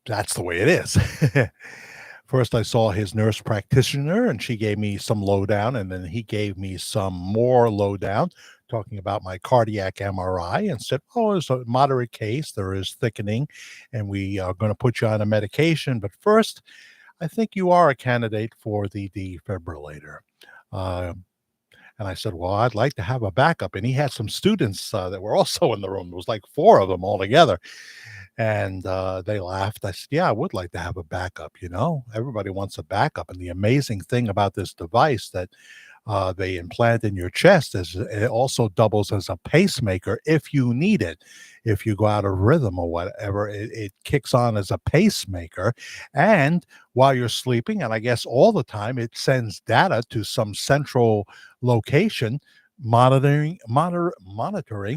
that's the way it is. First, I saw his nurse practitioner, and she gave me some lowdown, and then he gave me some more lowdown, talking about my cardiac MRI, and said, it's a moderate case. There is thickening, and we are going to put you on a medication. But first, I think you are a candidate for the defibrillator. And I said, well, I'd like to have a backup. And he had some students that were also in the room. There was like 4 of them all together. And they laughed. I said, yeah, I would like to have a backup. Everybody wants a backup. And the amazing thing about this device that they implant in your chest. As it also doubles as a pacemaker if you need it. If you go out of rhythm or whatever, it kicks on as a pacemaker. And while you're sleeping, and I guess all the time, it sends data to some central location monitoring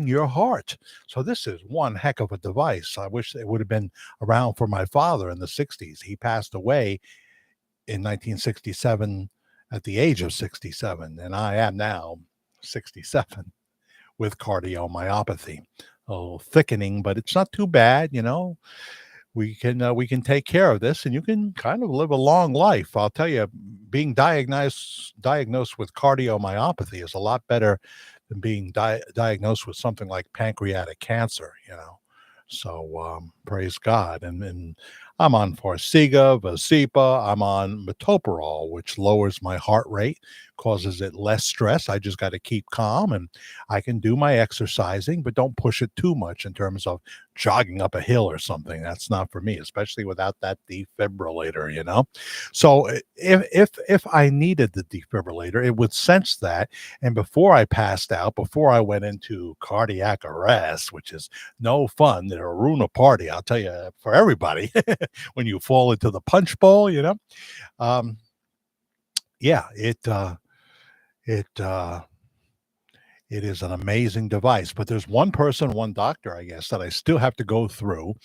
your heart. So this is one heck of a device. I wish it would have been around for my father in the 60s. He passed away in 1967 at the age of 67, and I am now 67 with cardiomyopathy. A little thickening, but it's not too bad, you know. We can take care of this, and you can kind of live a long life. I'll tell you, being diagnosed with cardiomyopathy is a lot better than being diagnosed with something like pancreatic cancer. You know, so praise God. And I'm on Farxiga, Vasipa. I'm on metoprolol, which lowers my heart rate, causes it less stress. I just got to keep calm, and I can do my exercising, but don't push it too much in terms of jogging up a hill or something. That's not for me, especially without that defibrillator, you know. So if I needed the defibrillator, it would sense that. And before I passed out, before I went into cardiac arrest, which is no fun, it'll ruin a party, I'll tell you, for everybody, when you fall into the punch bowl, you know. Um, yeah, it it is an amazing device, but there's one person, one doctor, I guess, that I still have to go through,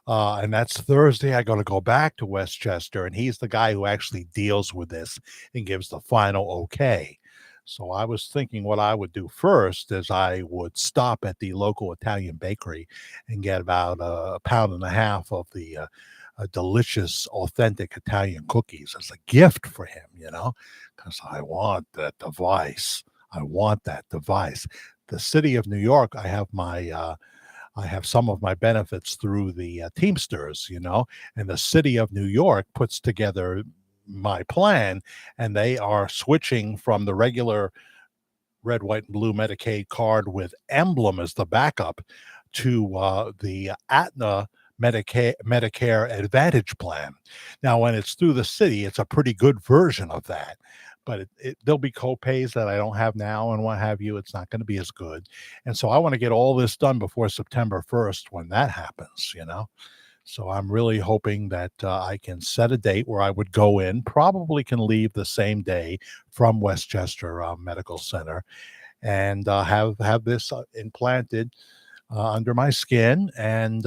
and that's Thursday. I got to go back to Westchester, and he's the guy who actually deals with this and gives the final okay. So I was thinking what I would do first is I would stop at the local Italian bakery and get about a pound and a half of the delicious, authentic Italian cookies as a gift for him, you know, because I want that device. I want that device. The city of New York, I have some of my benefits through the Teamsters, you know, and the city of New York puts together my plan, and they are switching from the regular red, white, and blue Medicaid card with emblem as the backup to the Aetna Medicare Advantage plan. Now, when it's through the city, it's a pretty good version of that, but there'll be copays that I don't have now and what have you. It's not going to be as good, and so I want to get all this done before September 1st when that happens. You know. So I'm really hoping that I can set a date where I would go in, probably can leave the same day from Westchester Medical Center, and have this implanted under my skin. And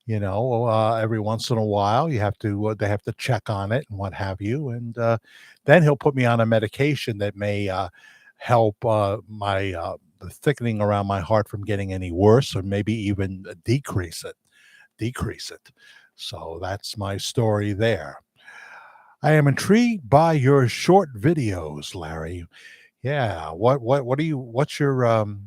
you know, every once in a while, you have to they have to check on it and what have you, and then he'll put me on a medication that may help my the thickening around my heart from getting any worse, or maybe even decrease it. So that's my story there. I am intrigued by your short videos, Larry. Yeah, what do you what's your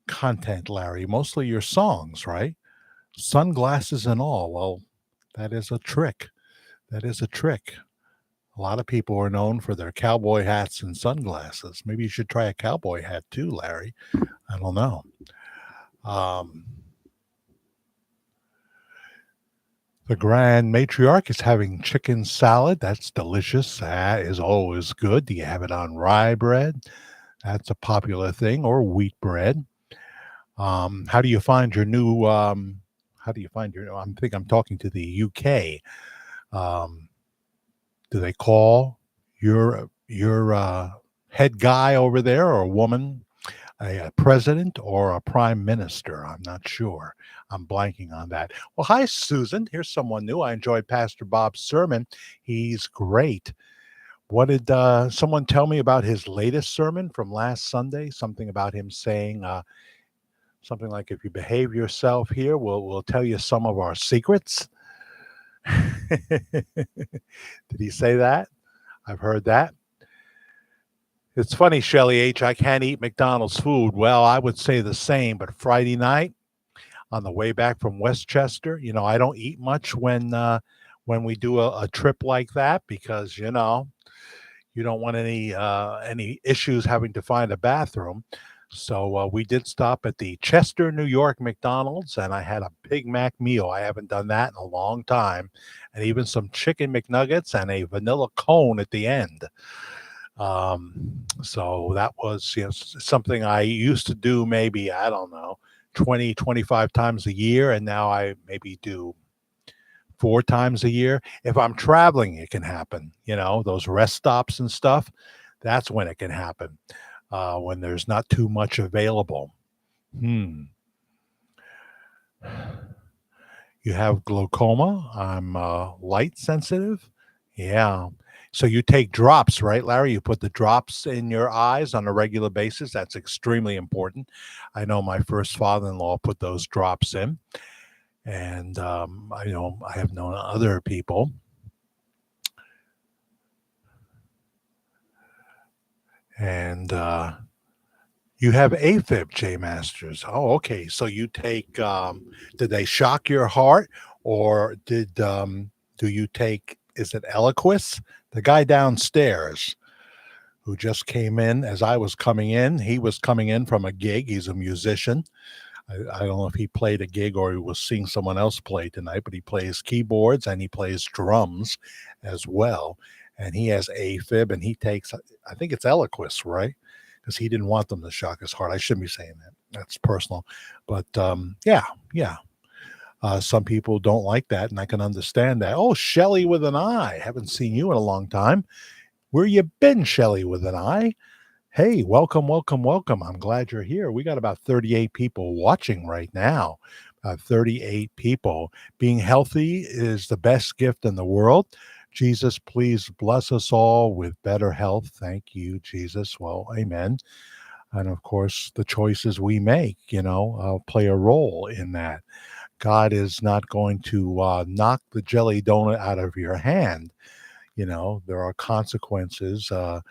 content, Larry? Mostly your songs, right? Sunglasses and all. Well, that is a trick. That is a trick. A lot of people are known for their cowboy hats and sunglasses. Maybe you should try a cowboy hat too, Larry. I don't know. Um, The grand matriarch is having chicken salad. That's delicious. That is always good. Do you have it on rye bread? That's a popular thing, or wheat bread. How do you find your new? How do you find your? I think I'm talking to the UK. Um, do they call your head guy over there or woman a president or a prime minister? I'm not sure. I'm blanking on that. Well, hi, Susan. Here's someone new. I enjoyed Pastor Bob's sermon. He's great. What did someone tell me about his latest sermon from last Sunday? Something about him saying something like, "If you behave yourself here, we'll tell you some of our secrets." Did he say that? I've heard that. It's funny, Shelly H. I can't eat McDonald's food. Well, I would say the same, but Friday night on the way back from Westchester, you know, I don't eat much when we do a trip like that because, you know, you don't want any issues having to find a bathroom. So we did stop at the Chester, New York McDonald's, and I had a Big Mac meal. I haven't done that in a long time, and even some chicken McNuggets and a vanilla cone at the end. So that was, something I used to do maybe, I don't know, 20, 25 times a year, and now I maybe do 4 times a year. If I'm traveling, it can happen. Those rest stops and stuff. That's when it can happen. When there's not too much available. Hmm. You have glaucoma. I'm light sensitive. Yeah. So you take drops, right, Larry? You put the drops in your eyes on a regular basis. That's extremely important. I know my first father-in-law put those drops in, and I know I have known other people. And you have AFib, J Masters. Oh, okay. So you take, did they shock your heart, or do you take, is it Eliquis? The guy downstairs who just came in as I was coming in, he was coming in from a gig. He's a musician. I don't know if he played a gig or he was seeing someone else play tonight, but he plays keyboards and he plays drums as well. And he has AFib and he takes, I think it's Eliquis, right? Because he didn't want them to shock his heart. I shouldn't be saying that. That's personal. But yeah, yeah. Some people don't like that, and I can understand that. Oh, Shelly with an I. Haven't seen you in a long time. Where you been, Shelly with an I? Hey, welcome, welcome, welcome. I'm glad you're here. We got about 38 people watching right now. 38 people. Being healthy is the best gift in the world. Jesus, please bless us all with better health. Thank you, Jesus. Well, amen. And of course, the choices we make, play a role in that. God is not going to knock the jelly donut out of your hand. There are consequences. The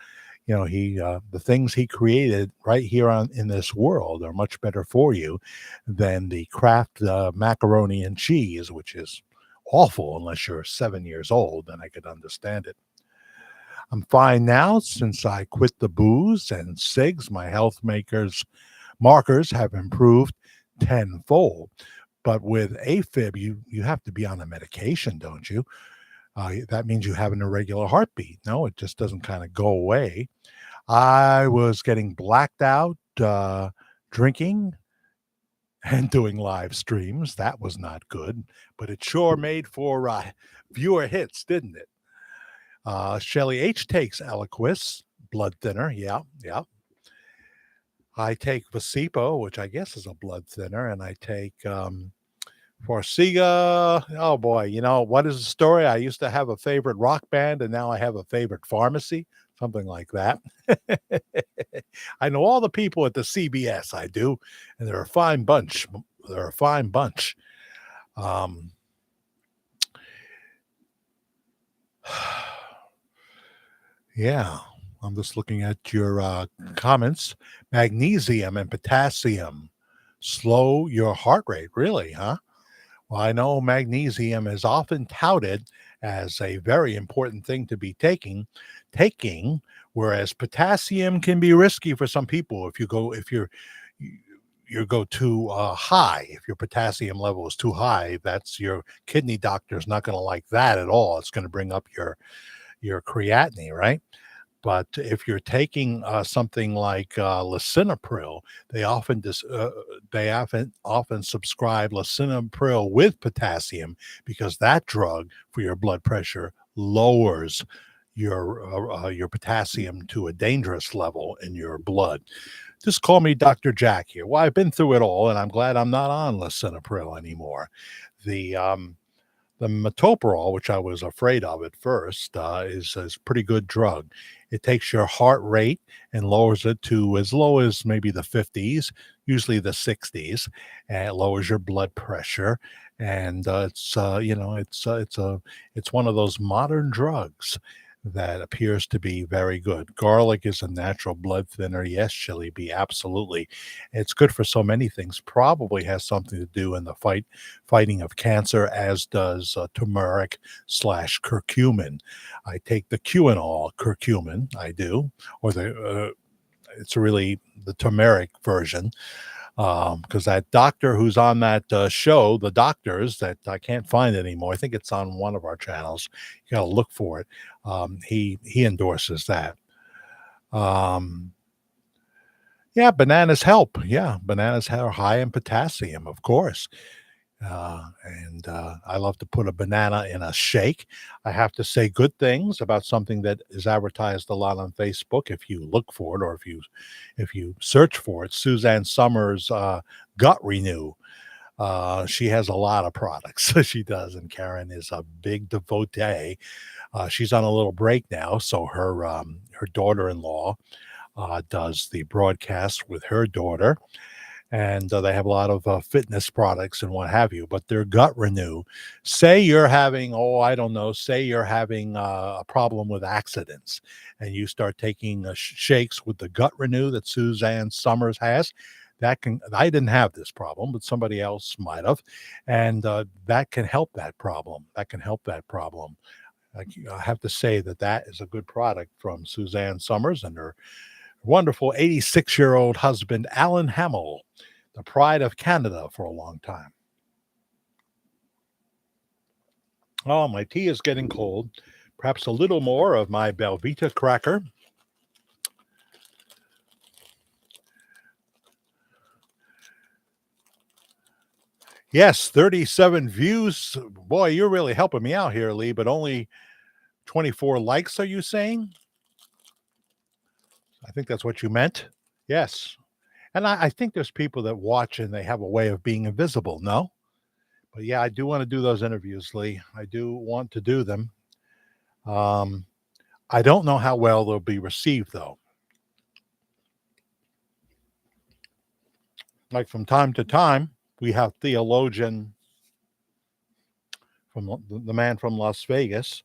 things he created right here in this world are much better for you than the Kraft macaroni and cheese, which is awful unless you're 7 years old. Then I could understand it. I'm fine now since I quit the booze and cigs. My health markers have improved tenfold. But with AFib, you have to be on a medication, don't you? That means you have an irregular heartbeat. No, it just doesn't kind of go away. I was getting blacked out, drinking and doing live streams. That was not good, but it sure made for viewer hits, didn't it? Shelly H takes Eliquis, blood thinner. Yeah, yeah. I take Vasipo, which I guess is a blood thinner, and I take Farxiga. Oh boy, what is the story? I used to have a favorite rock band, and now I have a favorite pharmacy, something like that. I know all the people at the CBS. I do, and they're a fine bunch. They're a fine bunch. Yeah, I'm just looking at your comments. Magnesium and potassium slow your heart rate. Really, huh? Well, I know magnesium is often touted as a very important thing to be taking, whereas potassium can be risky for some people. If you go too high, if your potassium level is too high, that's your kidney doctor's not going to like that at all. It's going to bring up your creatinine, right? But if you're taking something like lisinopril, they often subscribe lisinopril with potassium because that drug for your blood pressure lowers your potassium to a dangerous level in your blood. Just call me Dr. Jack here. Well, I've been through it all, and I'm glad I'm not on lisinopril anymore. The metoprolol, which I was afraid of at first, is a pretty good drug. It takes your heart rate and lowers it to as low as maybe the 50s, usually the 60s, and it lowers your blood pressure. And it's one of those modern drugs that appears to be very good. Garlic is a natural blood thinner. Yes, chili bee, absolutely. It's good for so many things. Probably has something to do in the fighting of cancer, as does turmeric / curcumin. I take the curcumin, I do, or the It's really the turmeric version. Because that doctor who's on that show, The Doctors, that I can't find anymore. I think it's on one of our channels. You got to look for it. He endorses that. Yeah, bananas help. Yeah, bananas are high in potassium, of course. And I love to put a banana in a shake. I have to say good things about something that is advertised a lot on Facebook. If you look for it, or if you search for it, Suzanne Summers Gut Renew. She has a lot of products. She does, and Karen is a big devotee. She's on a little break now, so her daughter-in-law does the broadcast with her daughter, and they have a lot of fitness products and what have you. But their Gut Renew, say you're having, I don't know, say you're having a problem with accidents, and you start taking shakes with the Gut Renew that Suzanne Summers has. I didn't have this problem, but somebody else might have, and that can help that problem. I have to say that is a good product from Suzanne Summers and her wonderful 86-year-old husband, Alan Hamill, the pride of Canada for a long time. Oh, my tea is getting cold. Perhaps a little more of my Belvita cracker. Yes, 37 views. Boy, you're really helping me out here, Lee, but only 24 likes, are you saying? I think that's what you meant. Yes. And I think there's people that watch and they have a way of being invisible, no? But yeah, I do want to do those interviews, Lee. I do want to do them. I don't know how well they'll be received, though. Like from time to time, we have theologian from the man from Las Vegas.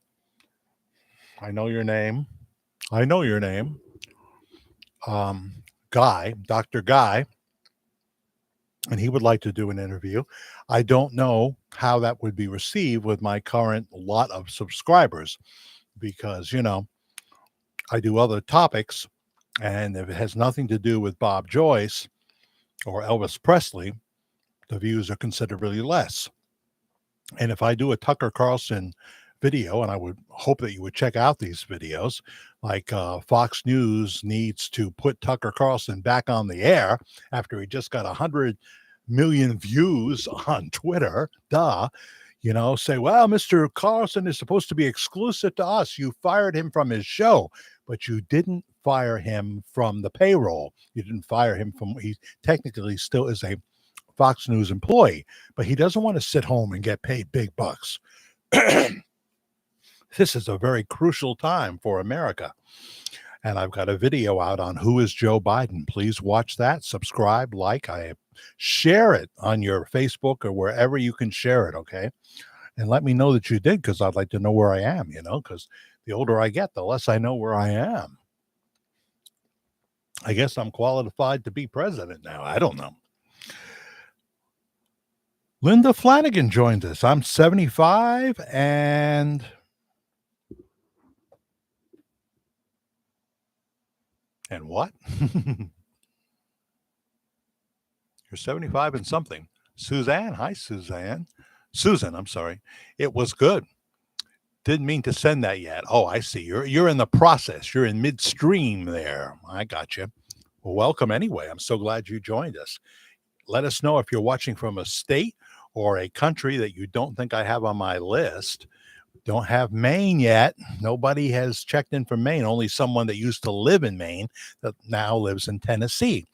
I know your name. Guy, Dr. Guy, and he would like to do an interview. I don't know how that would be received with my current lot of subscribers because, I do other topics, and if it has nothing to do with Bob Joyce or Elvis Presley, the views are considerably less. And if I do a Tucker Carlson video, and I would hope that you would check out these videos, like Fox News needs to put Tucker Carlson back on the air after he just got 100 million views on Twitter. Say, well, Mr. Carlson is supposed to be exclusive to us. You fired him from his show, but you didn't fire him from the payroll. You didn't fire him he technically still is a Fox News employee, but he doesn't want to sit home and get paid big bucks. This is a very crucial time for America. And I've got a video out on who is Joe Biden. Please watch that, subscribe, share it on your Facebook or wherever you can share it, okay? And let me know that you did, because I'd like to know where I am, because the older I get, the less I know where I am. I guess I'm qualified to be president now. I don't know. Linda Flanagan joined us. I'm 75 and what? You're 75 and something. Suzanne. Hi, Suzanne. Susan, I'm sorry. It was good. Didn't mean to send that yet. Oh, I see. You're in the process. You're in midstream there. I got you. Well, welcome anyway. I'm so glad you joined us. Let us know if you're watching from a state or a country that you don't think I have on my list. Don't have Maine yet. Nobody has checked in from Maine. Only someone that used to live in Maine that now lives in Tennessee.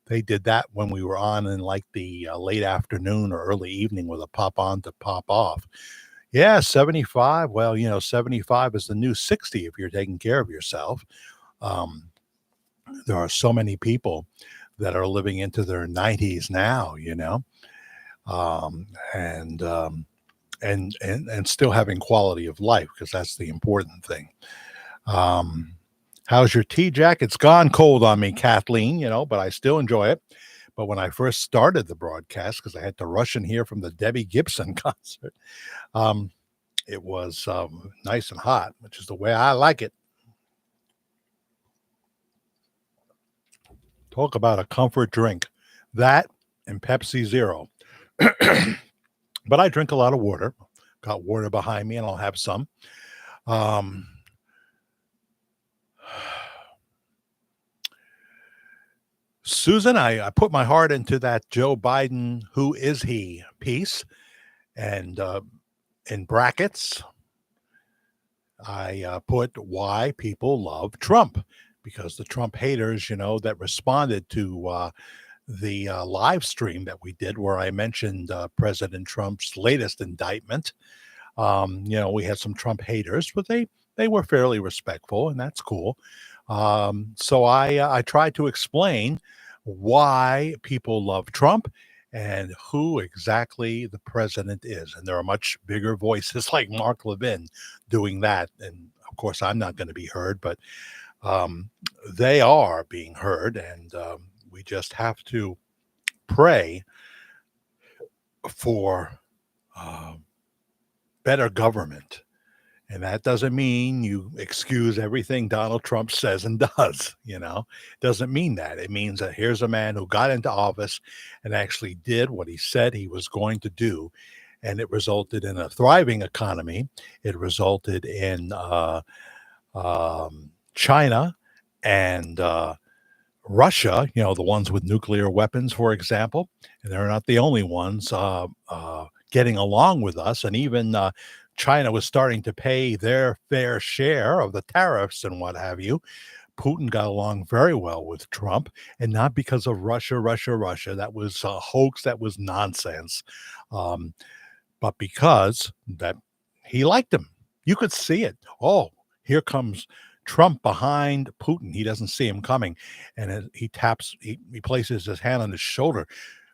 They did that when we were on in like the late afternoon or early evening with a pop on to pop off. Yeah, 75. Well, 75 is the new 60 if you're taking care of yourself. There are so many people that are living into their 90s now, and still having quality of life, because that's the important thing. How's your tea, Jack? It's gone cold on me, Kathleen, but I still enjoy it. But when I first started the broadcast, because I had to rush in here from the Debbie Gibson concert, it was nice and hot, which is the way I like it. Talk about a comfort drink. That and Pepsi Zero. But I drink a lot of water. Got water behind me, and I'll have some. Um, Susan, I put my heart into that Joe Biden, who is he piece. And in brackets, I put why people love Trump, because the Trump haters, that responded to the live stream that we did where I mentioned President Trump's latest indictment. We had some Trump haters, but they were fairly respectful, and that's cool. So I tried to explain why people love Trump and who exactly the president is. And there are much bigger voices like Mark Levin doing that. And of course, I'm not going to be heard, but they are being heard. And we just have to pray for better government. And that doesn't mean you excuse everything Donald Trump says and does, Doesn't mean that. It means that here's a man who got into office and actually did what he said he was going to do. And it resulted in a thriving economy. It resulted in China and Russia, the ones with nuclear weapons, for example. And they're not the only ones getting along with us. And even China was starting to pay their fair share of the tariffs and what have you. Putin got along very well with Trump, and not because of Russia. That was a hoax. That was nonsense. But because that he liked him. You could see it. Oh, here comes Trump behind Putin. He doesn't see him coming. And he places his hand on his shoulder.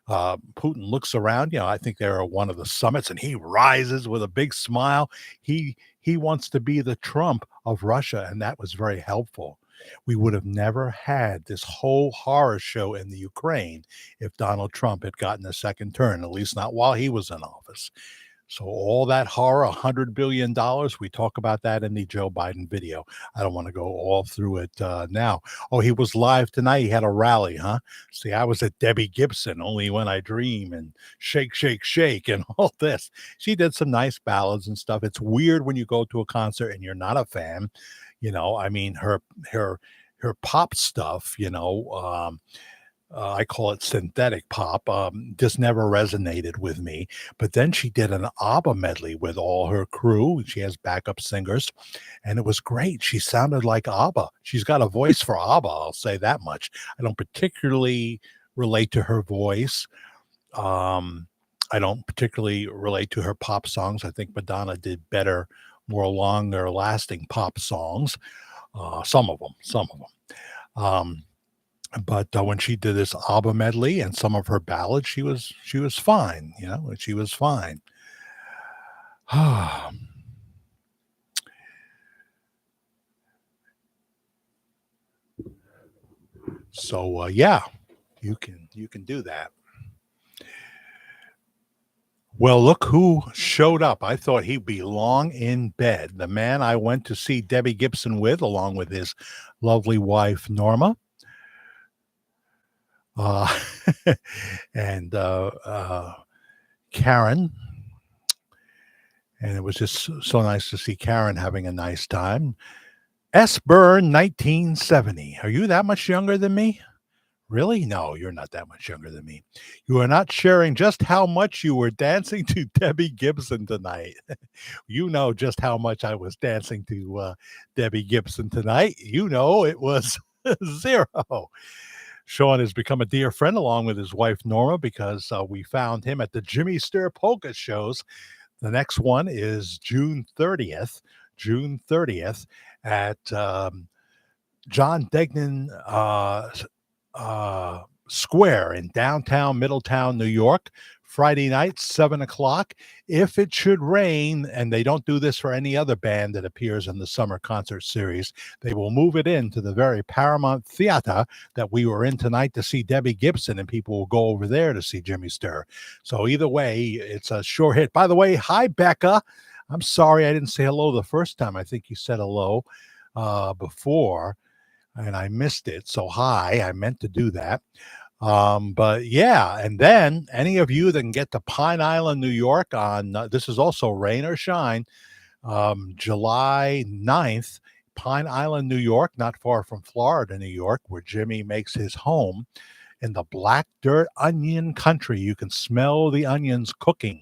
Putin looks around. I think they're at one of the summits, and he rises with a big smile. He wants to be the Trump of Russia, and that was very helpful. We would have never had this whole horror show in the Ukraine if Donald Trump had gotten a second term, at least not while he was in office. So all that horror, $100 billion, we talk about that in the Joe Biden video. I don't want to go all through it now. Oh, he was live tonight. He had a rally, huh? See, I was at Debbie Gibson, Only When I Dream, and Shake, Shake, Shake, and all this. She did some nice ballads and stuff. It's weird when you go to a concert and you're not a fan. Her pop stuff, I call it synthetic pop, just never resonated with me. But then she did an ABBA medley with all her crew. She has backup singers, and it was great. She sounded like ABBA. She's got a voice for ABBA, I'll say that much. I don't particularly relate to her voice. I don't particularly relate to her pop songs. I think Madonna did better, more longer lasting pop songs. Some of them. But when she did this ABBA medley and some of her ballads, she was fine. She was fine. So yeah, you can do that. Well, look who showed up. I thought he'd be long in bed. The man I went to see Debbie Gibson with, along with his lovely wife Norma. And Karen. And it was just so nice to see Karen having a nice time. S. Byrne, 1970. Are you that much younger than me? Really? No, you're not that much younger than me. You are not sharing just how much you were dancing to Debbie Gibson tonight. You know just how much I was dancing to Debbie Gibson tonight. It was 0. Sean has become a dear friend along with his wife, Norma, because we found him at the Jimmy Stir Polka shows. The next one is June 30th at John Degnan Square in downtown Middletown, New York. Friday night, 7:00. If it should rain, and they don't do this for any other band that appears in the summer concert series, they will move it into the very Paramount Theater that we were in tonight to see Debbie Gibson, and people will go over there to see Jimmy Stir. So either way, it's a sure hit. By the way, hi, Becca. I'm sorry I didn't say hello the first time. I think you said hello before. and I missed it. So hi, I meant to do that. But yeah, and then any of you that can get to Pine Island, New York on this is also rain or shine, July 9th, Pine Island, New York, not far from Florida, New York, where Jimmy makes his home in the black dirt onion country. You can smell the onions cooking.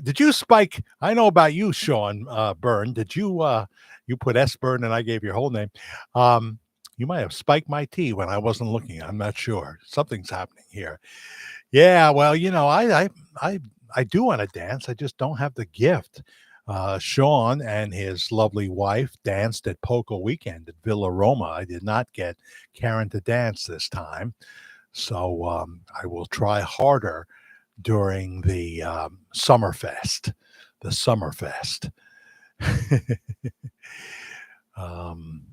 Did you spike? I know about you, Sean Byrne. Did you put S Byrne and I gave your whole name? Um, you might have spiked my tea when I wasn't looking. I'm not sure. Something's happening here. Yeah, well, I I do want to dance. I just don't have the gift. Sean and his lovely wife danced at Polka Weekend at Villa Roma. I did not get Karen to dance this time, so I will try harder during the Summerfest. The Summerfest. um,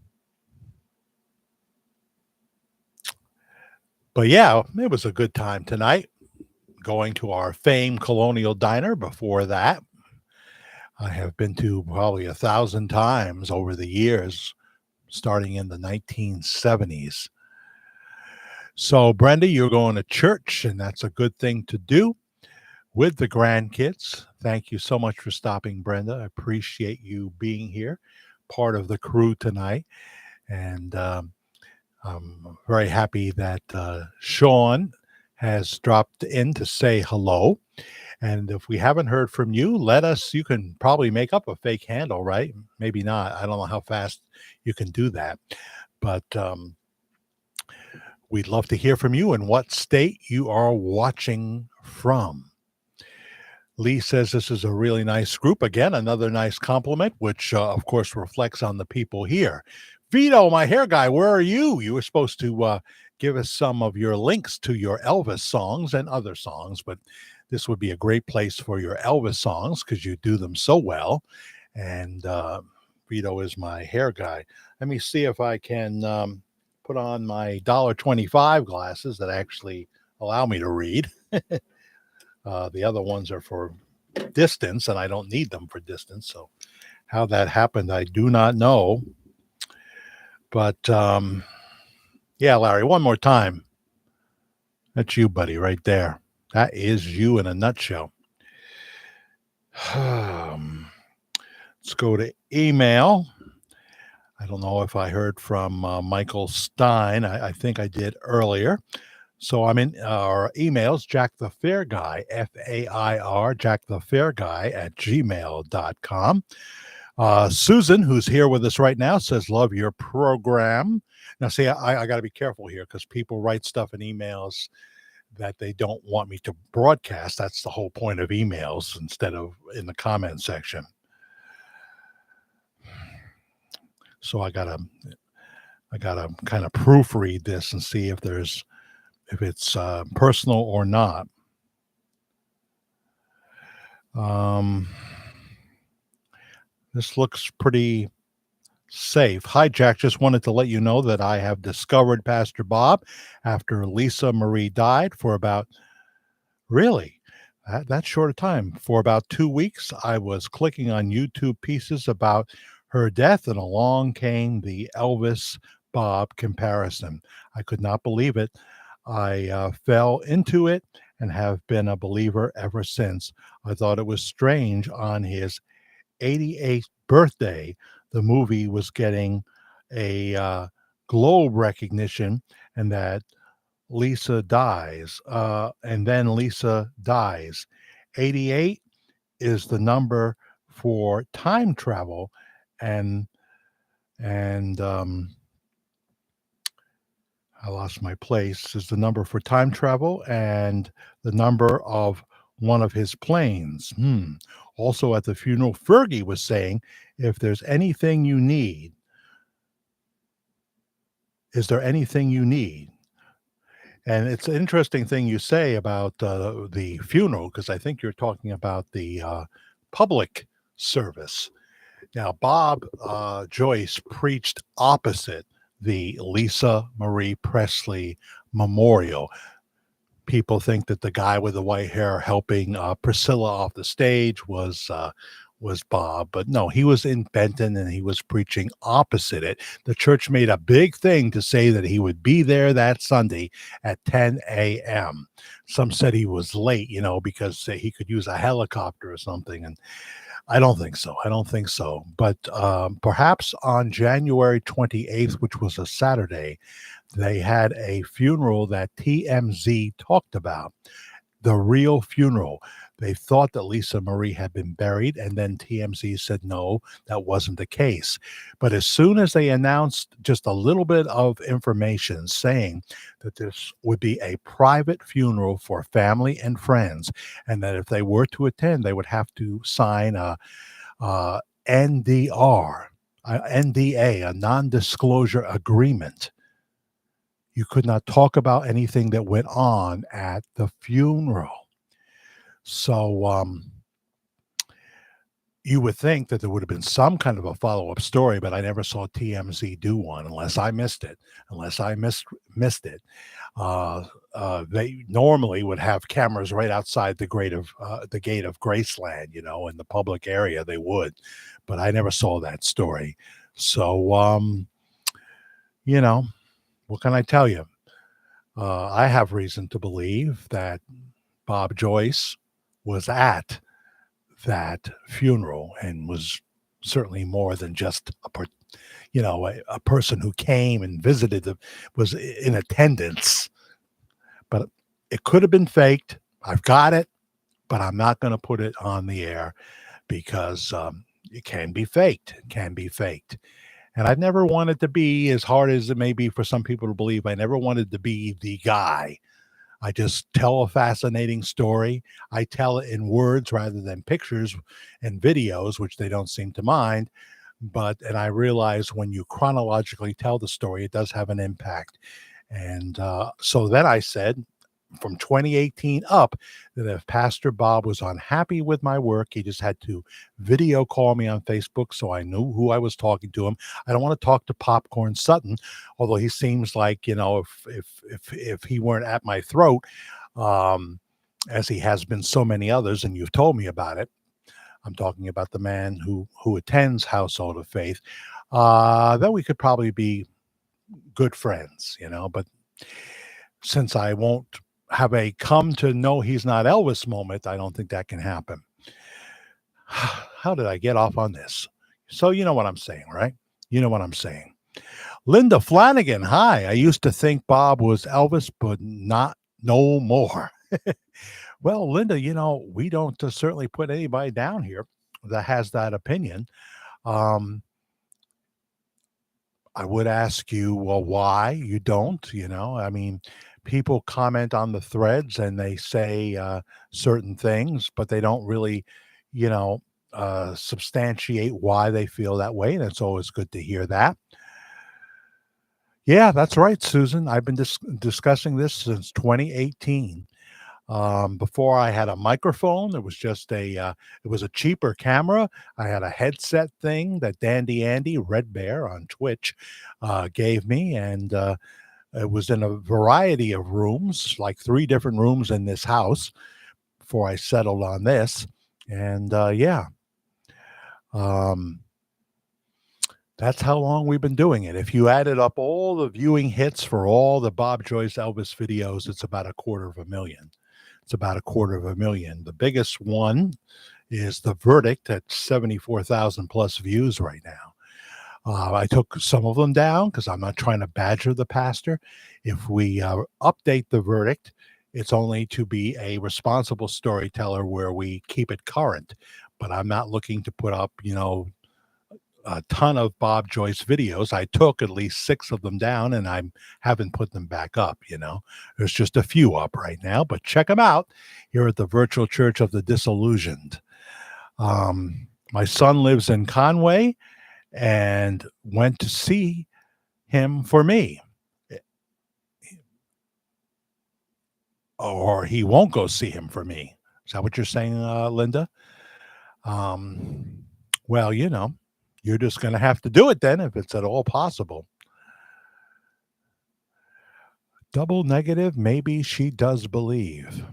but yeah, it was a good time tonight. Going to our famed Colonial Diner. Before that, I have been to probably 1,000 times over the years, starting in the 1970s. So, Brenda, you're going to church, and that's a good thing to do with the grandkids. Thank you so much for stopping, Brenda. I appreciate you being here, part of the crew tonight. And I'm very happy that Sean has dropped in to say hello. And if we haven't heard from you, you can probably make up a fake handle, right? Maybe not. I don't know how fast you can do that. But we'd love to hear from you and what state you are watching from. Lee says this is a really nice group. Again, another nice compliment, which of course reflects on the people here. Vito, my hair guy, where are you? You were supposed to give us some of your links to your Elvis songs and other songs, but this would be a great place for your Elvis songs because you do them so well. And Vito is my hair guy. Let me see if I can put on my $1.25 glasses that actually allow me to read. The other ones are for distance, and I don't need them for distance. So how that happened, I do not know. But yeah, Larry, one more time. That's you, buddy, right there. That is you in a nutshell. Let's go to email. I don't know if I heard from Michael Stein. I think I did earlier. So I'm in our emails, Jack the Fair Guy, FAIR, Jack the Fair Guy at gmail.com. Susan, who's here with us right now, says, love your program. Now, see, I got to be careful here because people write stuff in emails that they don't want me to broadcast. That's the whole point of emails instead of in the comment section. So I gotta kind of proofread this and see if it's personal or not. This looks pretty safe. Hi, Jack. Just wanted to let you know that I have discovered Pastor Bob after Lisa Marie died for about, really, that short a time. For about 2 weeks, I was clicking on YouTube pieces about her death, and along came the Elvis Bob comparison. I could not believe it. I fell into it and have been a believer ever since. I thought it was strange on his 88th birthday, the movie was getting a Globe recognition, and that Lisa dies, and then Lisa dies. 88 is the number for time travel, and I lost my place, is the number for time travel and the number of one of his planes. Also at the funeral, Fergie was saying, if there's anything you need, is there anything you need? And it's an interesting thing you say about the funeral, because I think you're talking about the public service. Now, Bob Joyce preached opposite the Lisa Marie Presley Memorial. People think that the guy with the white hair helping Priscilla off the stage was was Bob, but no, he was in Benton and he was preaching opposite it. The church made a big thing to say that he would be there that Sunday at 10 a.m. Some said he was late, because he could use a helicopter or something. And I don't think so. I don't think so. But perhaps on January 28th, which was a Saturday, they had a funeral that TMZ talked about, the real funeral. They thought that Lisa Marie had been buried, and then TMZ said no, that wasn't the case. But as soon as they announced just a little bit of information saying that this would be a private funeral for family and friends, and that if they were to attend, they would have to sign a NDR, a NDA, a non-disclosure agreement. You could not talk about anything that went on at the funeral. So you would think that there would have been some kind of a follow-up story, but I never saw TMZ do one unless I missed it. Unless I missed it. They normally would have cameras right outside the gate of Graceland, in the public area. They would, but I never saw that story. So what can I tell you? I have reason to believe that Bob Joyce was at that funeral and was certainly more than just a person who came and visited, was in attendance. But it could have been faked. I've got it, but I'm not going to put it on the air because it can be faked. It can be faked. And I've never wanted to be, as hard as it may be for some people to believe, I never wanted to be the guy. I just tell a fascinating story. I tell it in words rather than pictures and videos, which they don't seem to mind. And I realize when you chronologically tell the story, it does have an impact. And so then I said, from 2018 up, that if Pastor Bob was unhappy with my work, he just had to video call me on Facebook so I knew who I was talking to him. I don't want to talk to Popcorn Sutton, although he seems like, if he weren't at my throat, as he has been so many others, and you've told me about it. I'm talking about the man who attends Household of Faith. Then we could probably be good friends, but since I won't have a come to know he's not Elvis moment, I don't think that can happen. How did I get off on this? So you know what I'm saying, right? You know what I'm saying. Linda Flanagan, hi. I used to think Bob was Elvis, but not no more. Well, Linda, we don't certainly put anybody down here that has that opinion. I would ask you, well, why you don't, people comment on the threads and they say certain things, but they don't really, substantiate why they feel that way. And it's always good to hear that. Yeah, that's right, Susan. I've been discussing this since 2018. Before I had a microphone, it was just it was a cheaper camera. I had a headset thing that Dandy Andy Red Bear on Twitch gave me, and it was in a variety of rooms, like 3 different rooms in this house before I settled on this. And that's how long we've been doing it. If you added up all the viewing hits for all the Bob Joyce Elvis videos, it's about 250,000. It's about 250,000. The biggest one is The Verdict at 74,000 plus views right now. I took some of them down because I'm not trying to badger the pastor. If we update The Verdict, it's only to be a responsible storyteller where we keep it current. But I'm not looking to put up, a ton of Bob Joyce videos. I took at least 6 of them down and I haven't put them back up. There's just a few up right now, but check them out here at the Virtual Church of the Disillusioned. My son lives in Conway and went to see him for me. Or he won't go see him for me. Is that what you're saying, Linda? Well, you're just going to have to do it then if it's at all possible. Double negative, maybe she does believe.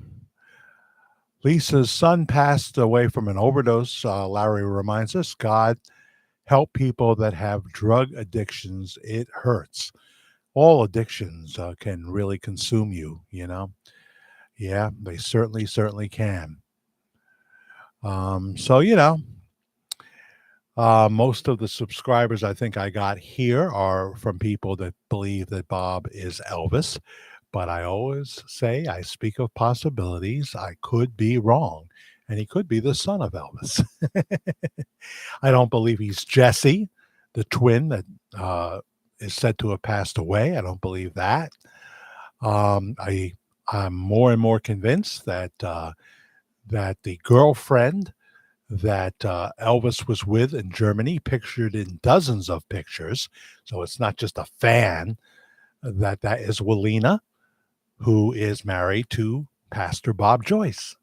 Lisa's son passed away from an overdose. Larry reminds us, God help people that have drug addictions. It hurts. All addictions can really consume you, you know? Yeah, they certainly can. So, most of the subscribers I think I got here are from people that believe that Bob is Elvis. But I always say I speak of possibilities. I could be wrong, and he could be the son of Elvis. I don't believe he's Jesse, the twin that is said to have passed away. I don't believe that. Um, I I'm more and more convinced that the girlfriend that Elvis was with in Germany, pictured in dozens of pictures, so it's not just a fan. That is Walina, who is married to Pastor Bob Joyce.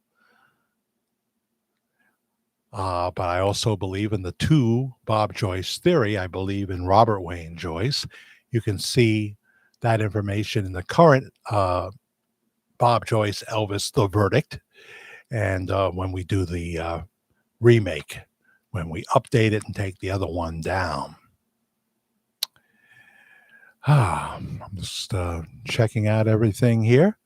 But I also believe in the two Bob Joyce theory. I believe in Robert Wayne Joyce. You can see that information in the current Bob Joyce Elvis The Verdict. And when we do the remake, when we update it and take the other one down. I'm just checking out everything here.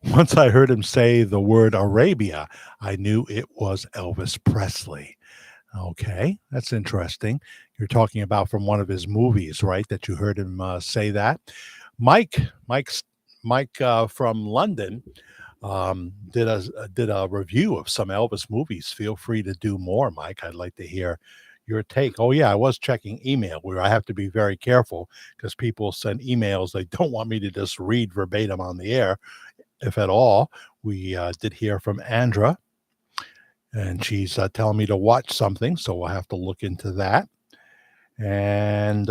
Once I heard him say the word Arabia, I knew it was Elvis Presley. Okay, that's interesting. You're talking about from one of his movies, right? That you heard him say that. Mike, Mike's, Mike from London did a review of some Elvis movies. Feel free to do more, Mike. I'd like to hear your take. Oh yeah, I was checking email where I have to be very careful because people send emails they don't want me to just read verbatim on the air, if at all. We did hear from Andra, and she's telling me to watch something, so we'll have to look into that. And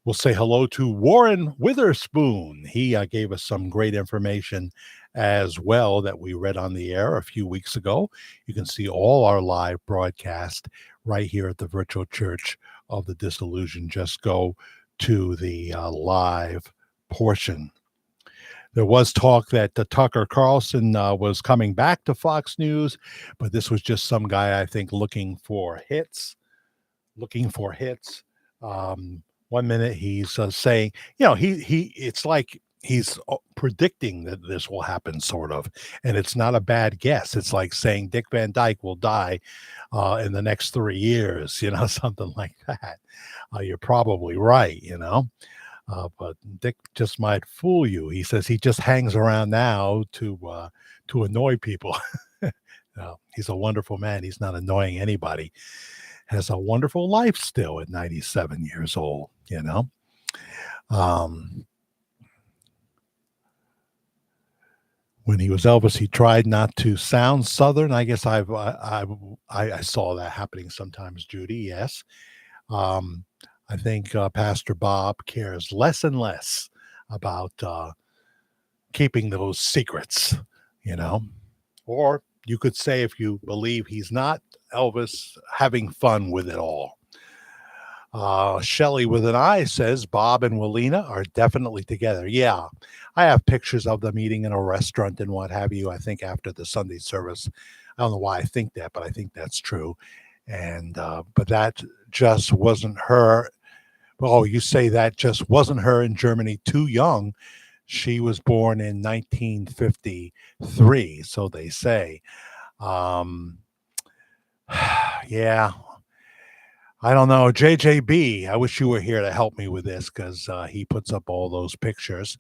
we'll say hello to Warren Witherspoon. He gave us some great information as well that we read on the air a few weeks ago. You can see all our live broadcast right here at the Virtual Church of the Disillusioned. Just go to the live portion. There was talk that Tucker Carlson was coming back to Fox News, but this was just some guy, I think, looking for hits. One minute he's saying, it's like he's predicting that this will happen, sort of, and it's not a bad guess. It's like saying Dick Van Dyke will die in the next 3 years, something like that. You're probably right, but Dick just might fool you. He says he just hangs around now to annoy people. He's a wonderful man. He's not annoying anybody. Has a wonderful life still at 97 years old, When he was Elvis, he tried not to sound Southern. I guess I saw that happening sometimes, Judy. Yes. I think Pastor Bob cares less and less about keeping those secrets, or you could say, if you believe he's not Elvis, having fun with it all. Shelley with an I says Bob and Walina are definitely together. Yeah, I have pictures of them eating in a restaurant and what have you. I think after the Sunday service. I don't know why I think that, but I think that's true. And but that just wasn't her. Oh, you say that just wasn't her in Germany, too young. She was born in 1953, so they say. Yeah, I don't know. JJB, I wish you were here to help me with this, because he puts up all those pictures,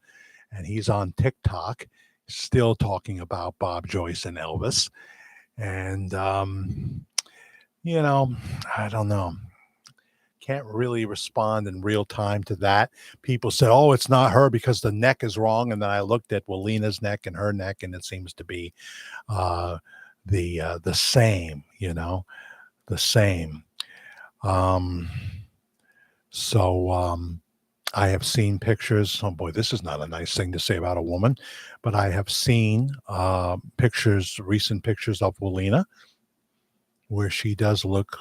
and he's on TikTok, still talking about Bob Joyce and Elvis. And, I don't know. Can't really respond in real time to that. People said, oh, it's not her because the neck is wrong. And then I looked at Walina's neck and her neck, and it seems to be the same, the same. I have seen pictures. Oh boy, this is not a nice thing to say about a woman, but I have seen recent pictures of Walina, where she does look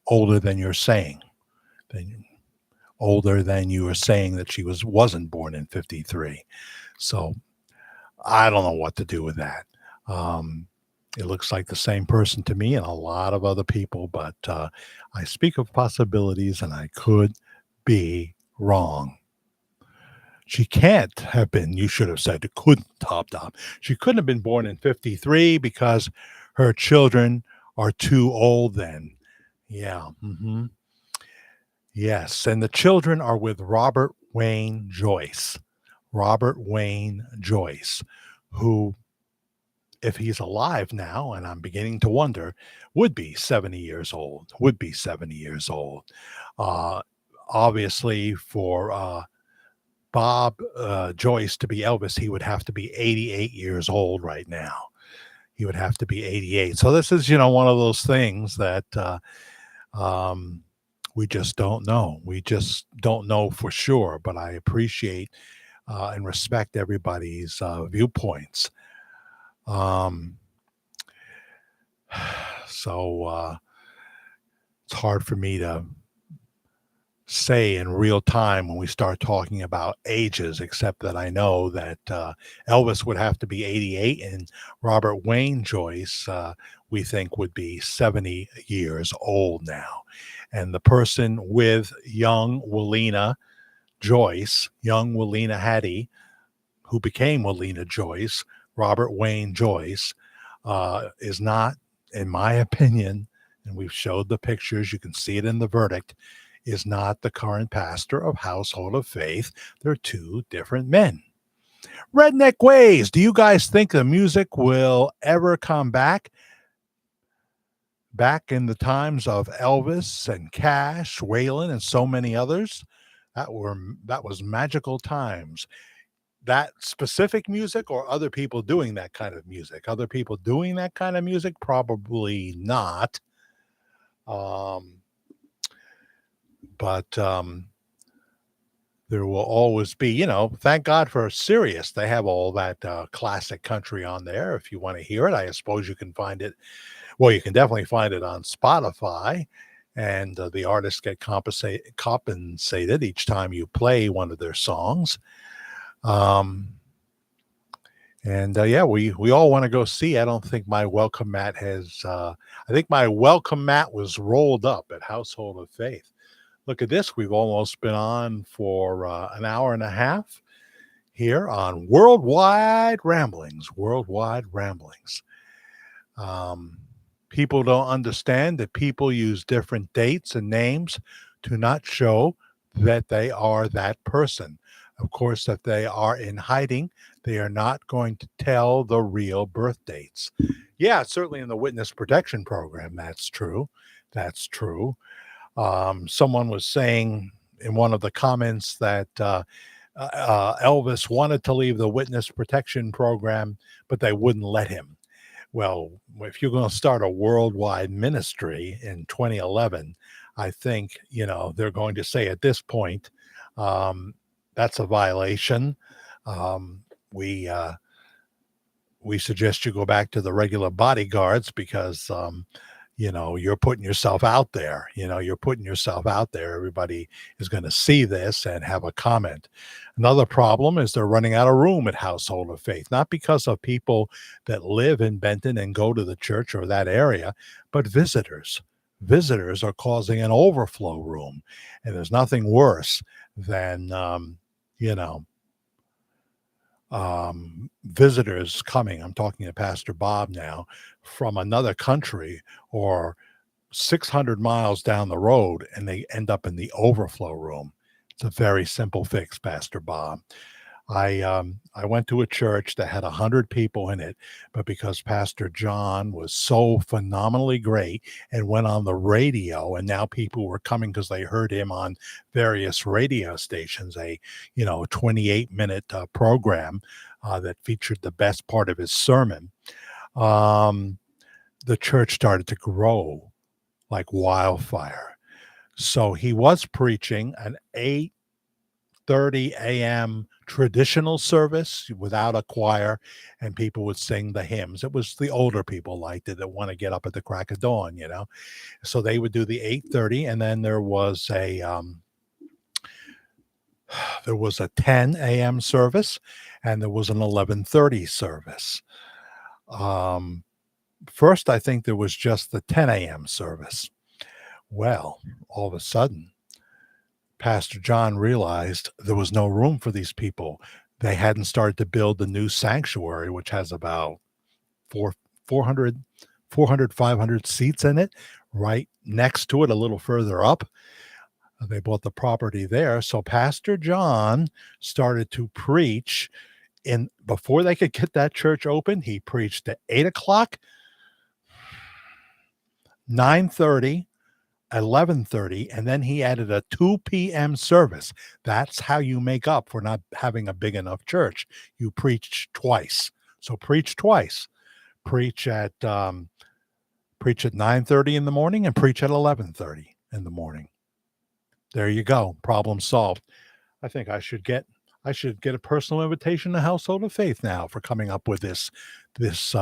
older than you're saying. Older than you were saying that she wasn't born in 53. So I don't know what to do with that. Um, it looks like the same person to me and a lot of other people, but I speak of possibilities and I could be wrong. She can't have been, you should have said, it couldn't, Top. She couldn't have been born in 53 because her children are too old then. Yeah. Yes. And the children are with Robert Wayne Joyce. Robert Wayne Joyce, who, if he's alive now, and I'm beginning to wonder, would be 70 years old, would be 70 years old. Uh, Obviously, for Bob Joyce to be Elvis, he would have to be 88 years old right now. He would have to be 88. So this is, one of those things that um, we just don't know. We just don't know for sure. But I appreciate and respect everybody's viewpoints. Um, so it's hard for me to say in real time when we start talking about ages, except that I know that Elvis would have to be 88 and Robert Wayne Joyce, we think, would be 70 years old now. And the person with young Willena Joyce, young Willena Hattie, who became Willena Joyce, Robert Wayne Joyce, is not, in my opinion, and we've showed the pictures, you can see it in the verdict, is not the current pastor of Household of Faith. They're two different men. Redneck Ways, do you guys think the music will ever come back? Back in the times of Elvis and Cash, Waylon, and so many others? That was magical times. That specific music or other people doing that kind of music? Other people doing that kind of music? Probably not. But there will always be, thank God for Sirius. They have all that classic country on there. If you want to hear it, I suppose you can find it. Well, you can definitely find it on Spotify. And the artists get compensated each time you play one of their songs. Yeah, we all want to go see. I don't think my welcome mat has. I think my welcome mat was rolled up at Household of Faith. Look at this. We've almost been on for an hour and a half here on Worldwide Ramblings. Worldwide Ramblings. People don't understand that people use different dates and names to not show that they are that person. Of course, if they are in hiding, they are not going to tell the real birth dates. Yeah, certainly in the witness protection program, that's true. That's true. Someone was saying in one of the comments that Elvis wanted to leave the witness protection program, but they wouldn't let him. Well, if you're going to start a worldwide ministry in 2011, I think, they're going to say at this point, that's a violation. We suggest you go back to the regular bodyguards because, you're putting yourself out there. You're putting yourself out there. Everybody is going to see this and have a comment. Another problem is they're running out of room at Household of Faith, not because of people that live in Benton and go to the church or that area, but visitors. Visitors are causing an overflow room. And there's nothing worse than, visitors coming. I'm talking to Pastor Bob now from another country or 600 miles down the road, and they end up in the overflow room. It's a very simple fix, Pastor Bob. I went to a church that had 100 people in it, but because Pastor John was so phenomenally great and went on the radio, and now people were coming because they heard him on various radio stations, a 28-minute program that featured the best part of his sermon. The church started to grow like wildfire. So he was preaching an 8:30 a.m. traditional service without a choir, and people would sing the hymns. It was the older people liked it that want to get up at the crack of dawn, So they would do the 8:30, and then there was There was a 10 a.m. service and there was an 11:30 service. Um, First, I think there was just the 10 a.m. service. Well, all of a sudden, Pastor John realized there was no room for these people. They hadn't started to build the new sanctuary, which has about four, 400, 500 seats in it, right next to it, a little further up. They bought the property there. So Pastor John started to preach. And before they could get that church open, he preached at 8 o'clock, 9:30, 11:30, and then he added a 2 p.m. service. That's how you make up for not having a big enough church. You preach twice. So preach twice. Preach at 9:30 in the morning and preach at 11:30 in the morning. There you go. Problem solved. I think I should get a personal invitation to Household of Faith now for coming up with this this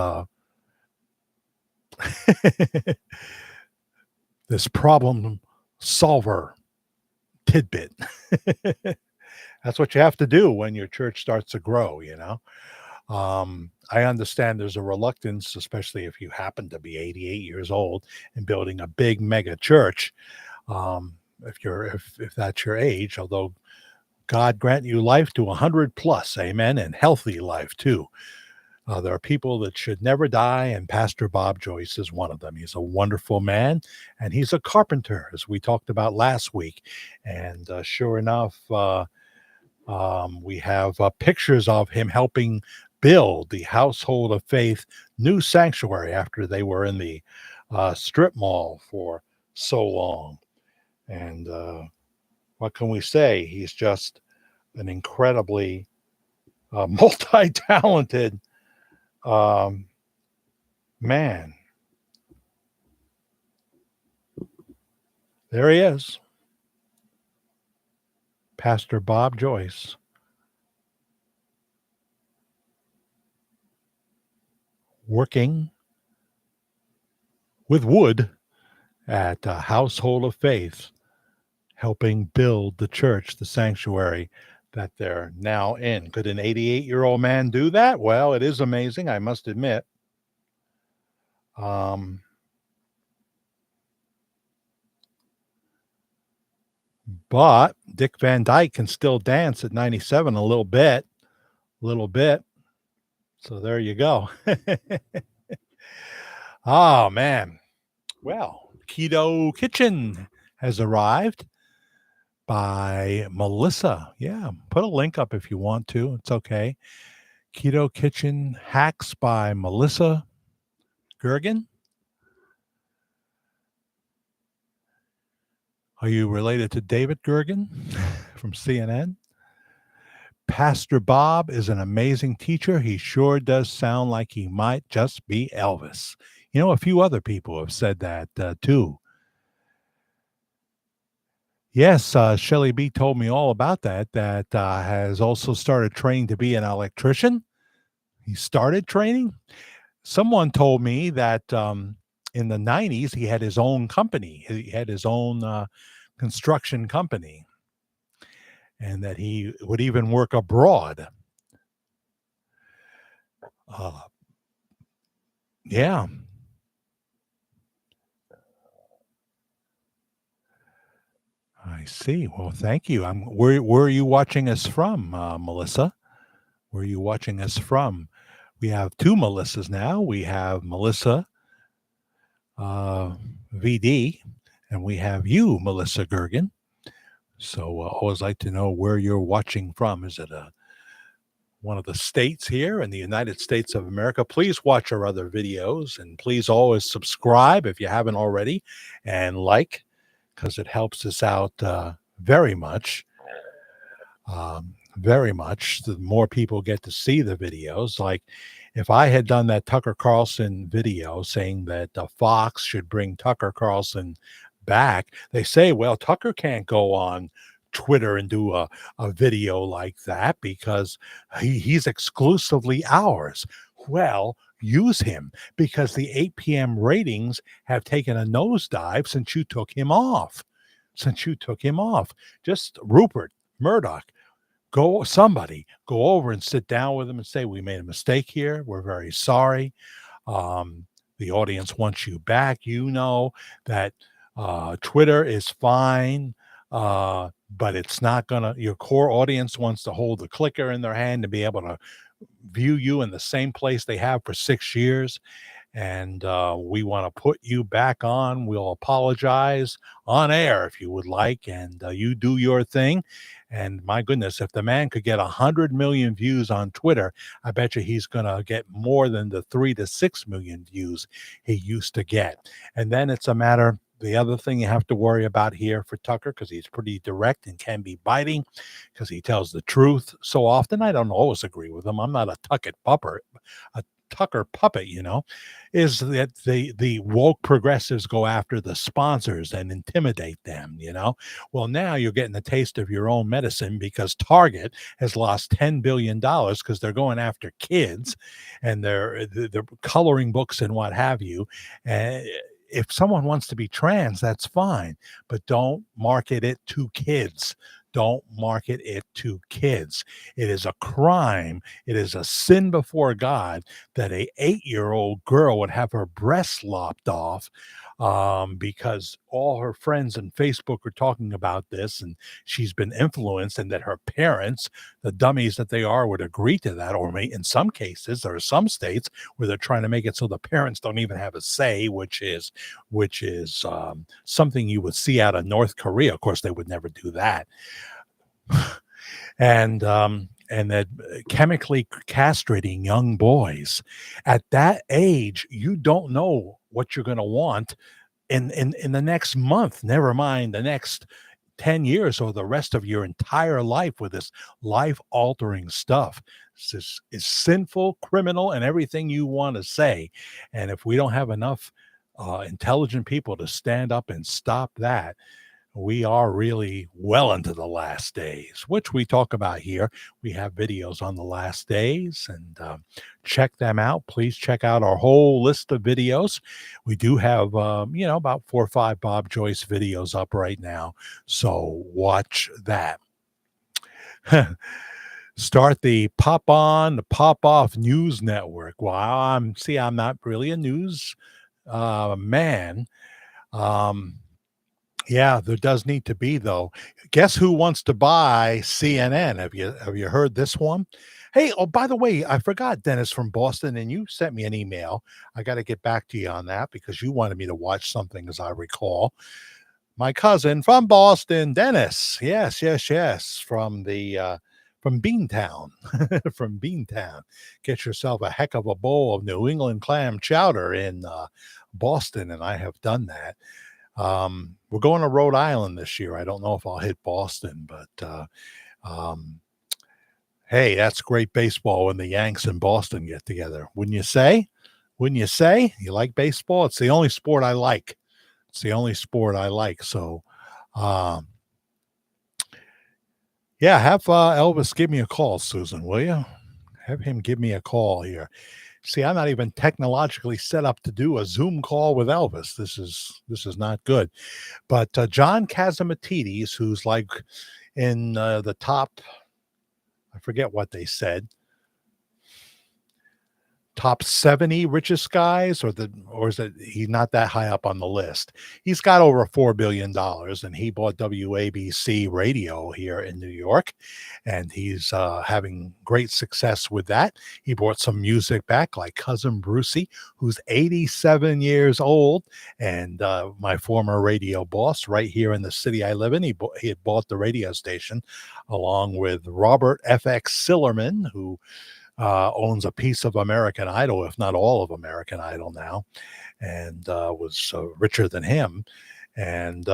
problem solver tidbit. That's what you have to do when your church starts to grow, you know. I understand there's a reluctance, especially if you happen to be 88 years old and building a big mega church. If that's your age, although God grant you life to 100 plus, amen, and healthy life too. There are people that should never die, and Pastor Bob Joyce is one of them. He's a wonderful man, and he's a carpenter, as we talked about last week. And sure enough, we have pictures of him helping build the Household of Faith new sanctuary after they were in the strip mall for so long. And what can we say? He's just an incredibly multi-talented man. There he is. Pastor Bob Joyce. Working with wood at Household of Faith, helping build the church, the sanctuary that they're now in. Could an 88-year-old man do that? Well, it is amazing, I must admit. But Dick Van Dyke can still dance at 97 a little bit. So there you go. Oh, man. Well, Keto Kitchen has arrived by Melissa. Yeah, put a link up if you want to. It's okay. Keto Kitchen Hacks by Melissa Gergen. Are you related to David Gergen from CNN? Pastor Bob is an amazing teacher. He sure does sound like he might just be Elvis. You know, a few other people have said that too. Yes, Shelley B told me all about that. That has also started training to be an electrician. He started training. Someone told me that in the 90s, he had his own company. He had his own construction company, and that he would even work abroad. Yeah. I see. Well, thank you. Where are you watching us from, Melissa? Where are you watching us from? We have two Melissas now. We have Melissa VD, and we have you, Melissa Gergen. So always like to know where you're watching from. Is it one of the states here in the United States of America? Please watch our other videos, and please always subscribe if you haven't already, and like, because it helps us out very much. Very much. The more people get to see the videos, like if I had done that Tucker Carlson video saying that Fox should bring Tucker Carlson back, they say, well, Tucker can't go on Twitter and do a video like that because he's exclusively ours. Well, use him, because the 8 p.m. ratings have taken a nosedive since you took him off. Just Rupert Murdoch go over and sit down with them and say, we made a mistake here. We're very sorry. Um, the audience wants you back. You know that Twitter is fine, but it's not gonna. Your core audience wants to hold the clicker in their hand to be able to view you in the same place they have for 6 years, and we want to put you back on. We'll apologize on air if you would like, and you do your thing. And my goodness, if the man could get 100 million views on Twitter, I bet you he's going to get more than the 3 to 6 million views he used to get. And then it's a matter. The other thing you have to worry about here for Tucker, because he's pretty direct and can be biting, because he tells the truth so often. I don't always agree with him. I'm not a Tucker puppet, is that the woke progressives go after the sponsors and intimidate them. Well, now you're getting a taste of your own medicine, because Target has lost $10 billion because they're going after kids and they're coloring books and what have you. And if someone wants to be trans, that's fine, but don't market it to kids. Don't market it to kids. It is a crime. It is a sin before God that a 8-year-old girl would have her breasts lopped off, because all her friends on Facebook are talking about this, and she's been influenced, and that her parents, the dummies that they are, would agree to that. Or in some cases, there are some states where they're trying to make it so the parents don't even have a say, which is something you would see out of North Korea. Of course, they would never do that. And that chemically castrating young boys at that age, you don't know what you're going to want in the next month, never mind the next 10 years or the rest of your entire life, with this life altering stuff. This is sinful, criminal, and everything you want to say. And if we don't have enough intelligent people to stand up and stop that, we are really well into the last days, which we talk about here. We have videos on the last days, and check them out. Please check out our whole list of videos. We do have, about 4 or 5 Bob Joyce videos up right now. So watch that. Start the pop on, the pop off news network. Well, I'm not really a news man. Yeah, there does need to be, though. Guess who wants to buy CNN? Have you heard this one? Hey, oh, by the way, I forgot, Dennis from Boston, and you sent me an email. I got to get back to you on that, because you wanted me to watch something, as I recall. My cousin from Boston, Dennis. Yes, yes, yes. From Beantown. From Beantown. Get yourself a heck of a bowl of New England clam chowder in Boston, and I have done that. We're going to Rhode Island this year. I don't know if I'll hit Boston, but hey, that's great baseball when the Yanks and Boston get together. Wouldn't you say? Wouldn't you say? You like baseball? It's the only sport I like. It's the only sport I like. So, yeah, have Elvis give me a call, Susan, will you? Have him give me a call here. See, I'm not even technologically set up to do a Zoom call with Elvis. This is not good. But John Catsimatidis, who's like in the top, I forget what they said, top 70 richest guys, or is it he's not that high up on the list? He's got over $4 billion, and he bought WABC radio here in New York, and he's having great success with that. He brought some music back, like Cousin Brucey, who's 87 years old, and my former radio boss right here in the city I live in. He had bought the radio station along with Robert FX Sillerman, who owns a piece of American Idol, if not all of American Idol now, and was richer than him. And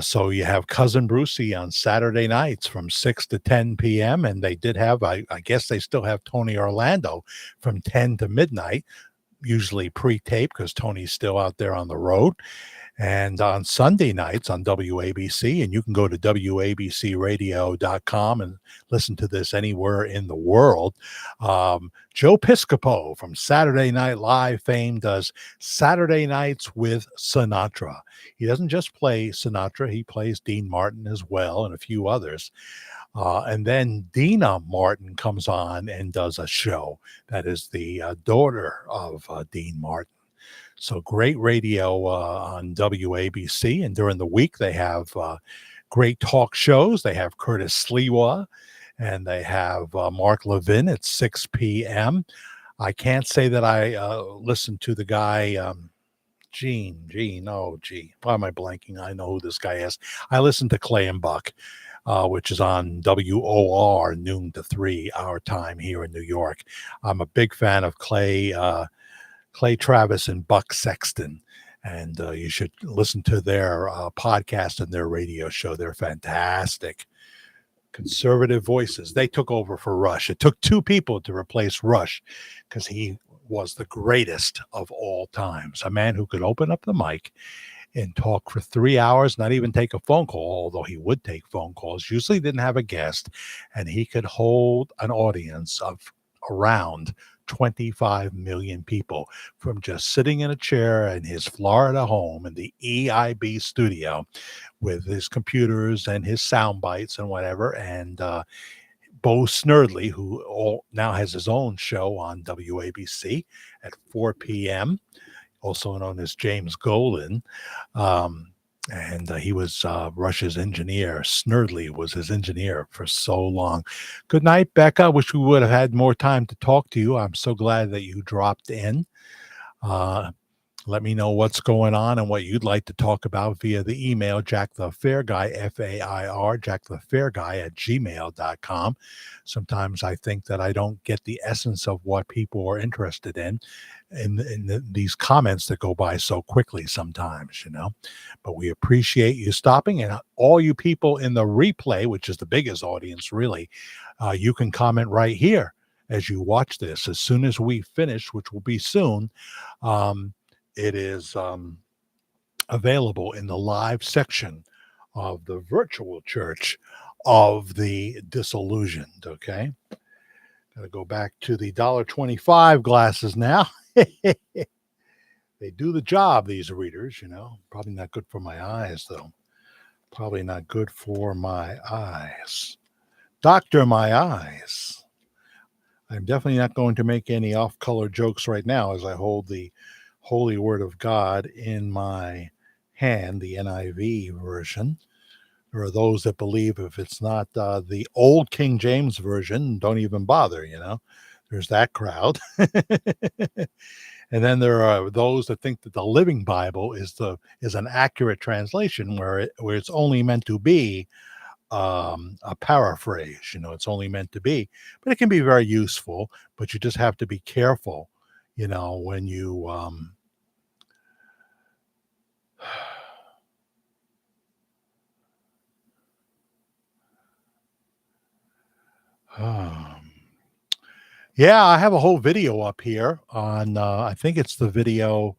so you have Cousin Brucey on Saturday nights from 6 to 10 p.m. And they did have, I guess they still have Tony Orlando from 10 to midnight, usually pre-tape, because Tony's still out there on the road. And on Sunday nights on WABC, and you can go to WABCradio.com and listen to this anywhere in the world. Joe Piscopo from Saturday Night Live fame does Saturday Nights with Sinatra. He doesn't just play Sinatra, he plays Dean Martin as well, and a few others. And then Dina Martin comes on and does a show that is the daughter of Dean Martin. So great radio on WABC. And during the week, they have great talk shows. They have Curtis Sliwa and they have Mark Levin at 6 p.m. I can't say that I listened to the guy, why am I blanking? I know who this guy is. I listened to Clay and Buck, which is on WOR noon to 3 our time here in New York. I'm a big fan of Clay Travis and Buck Sexton, and you should listen to their podcast and their radio show. They're fantastic. Conservative voices. They took over for Rush. It took two people to replace Rush because he was the greatest of all times. A man who could open up the mic and talk for 3 hours, not even take a phone call, although he would take phone calls, usually didn't have a guest, and he could hold an audience of around 25 million people from just sitting in a chair in his Florida home in the EIB studio with his computers and his sound bites and whatever. And Bo Snerdley, who now has his own show on WABC at 4 p.m., also known as James Golden. And he was Rush's engineer. Snerdley was his engineer for so long. Good night, Becca. Wish we would have had more time to talk to you. I'm so glad that you dropped in. Let me know what's going on and what you'd like to talk about via the email, jackthefairguy, F-A-I-R, jackthefairguy at gmail.com. Sometimes I think that I don't get the essence of what people are interested in these comments that go by so quickly sometimes, But we appreciate you stopping, and all you people in the replay, which is the biggest audience really, you can comment right here as you watch this. As soon as we finish, which will be soon, it is available in the live section of the virtual church of the disillusioned. Okay. Got to go back to the $1.25 glasses now. They do the job, these readers, Probably not good for my eyes, though. Probably not good for my eyes. Doctor, my eyes. I'm definitely not going to make any off-color jokes right now as I hold the Holy Word of God in my hand, the NIV version. There are those that believe if it's not the old King James version, don't even bother, There's that crowd. And then there are those that think that the Living Bible is an accurate translation where it's only meant to be a paraphrase. It's only meant to be, but it can be very useful. But you just have to be careful, when you yeah, I have a whole video up here on I think it's the video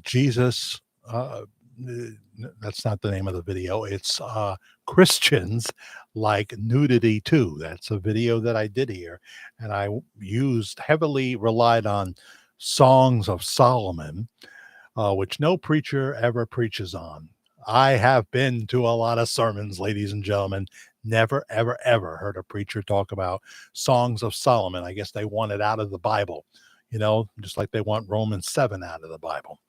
Jesus that's not the name of the video. It's Christians like nudity too. That's a video that I did here, and I heavily relied on Songs of Solomon, which no preacher ever preaches on. I have been to a lot of sermons, ladies and gentlemen. Never, ever, ever heard a preacher talk about Songs of Solomon. I guess they want it out of the Bible, just like they want Romans 7 out of the Bible.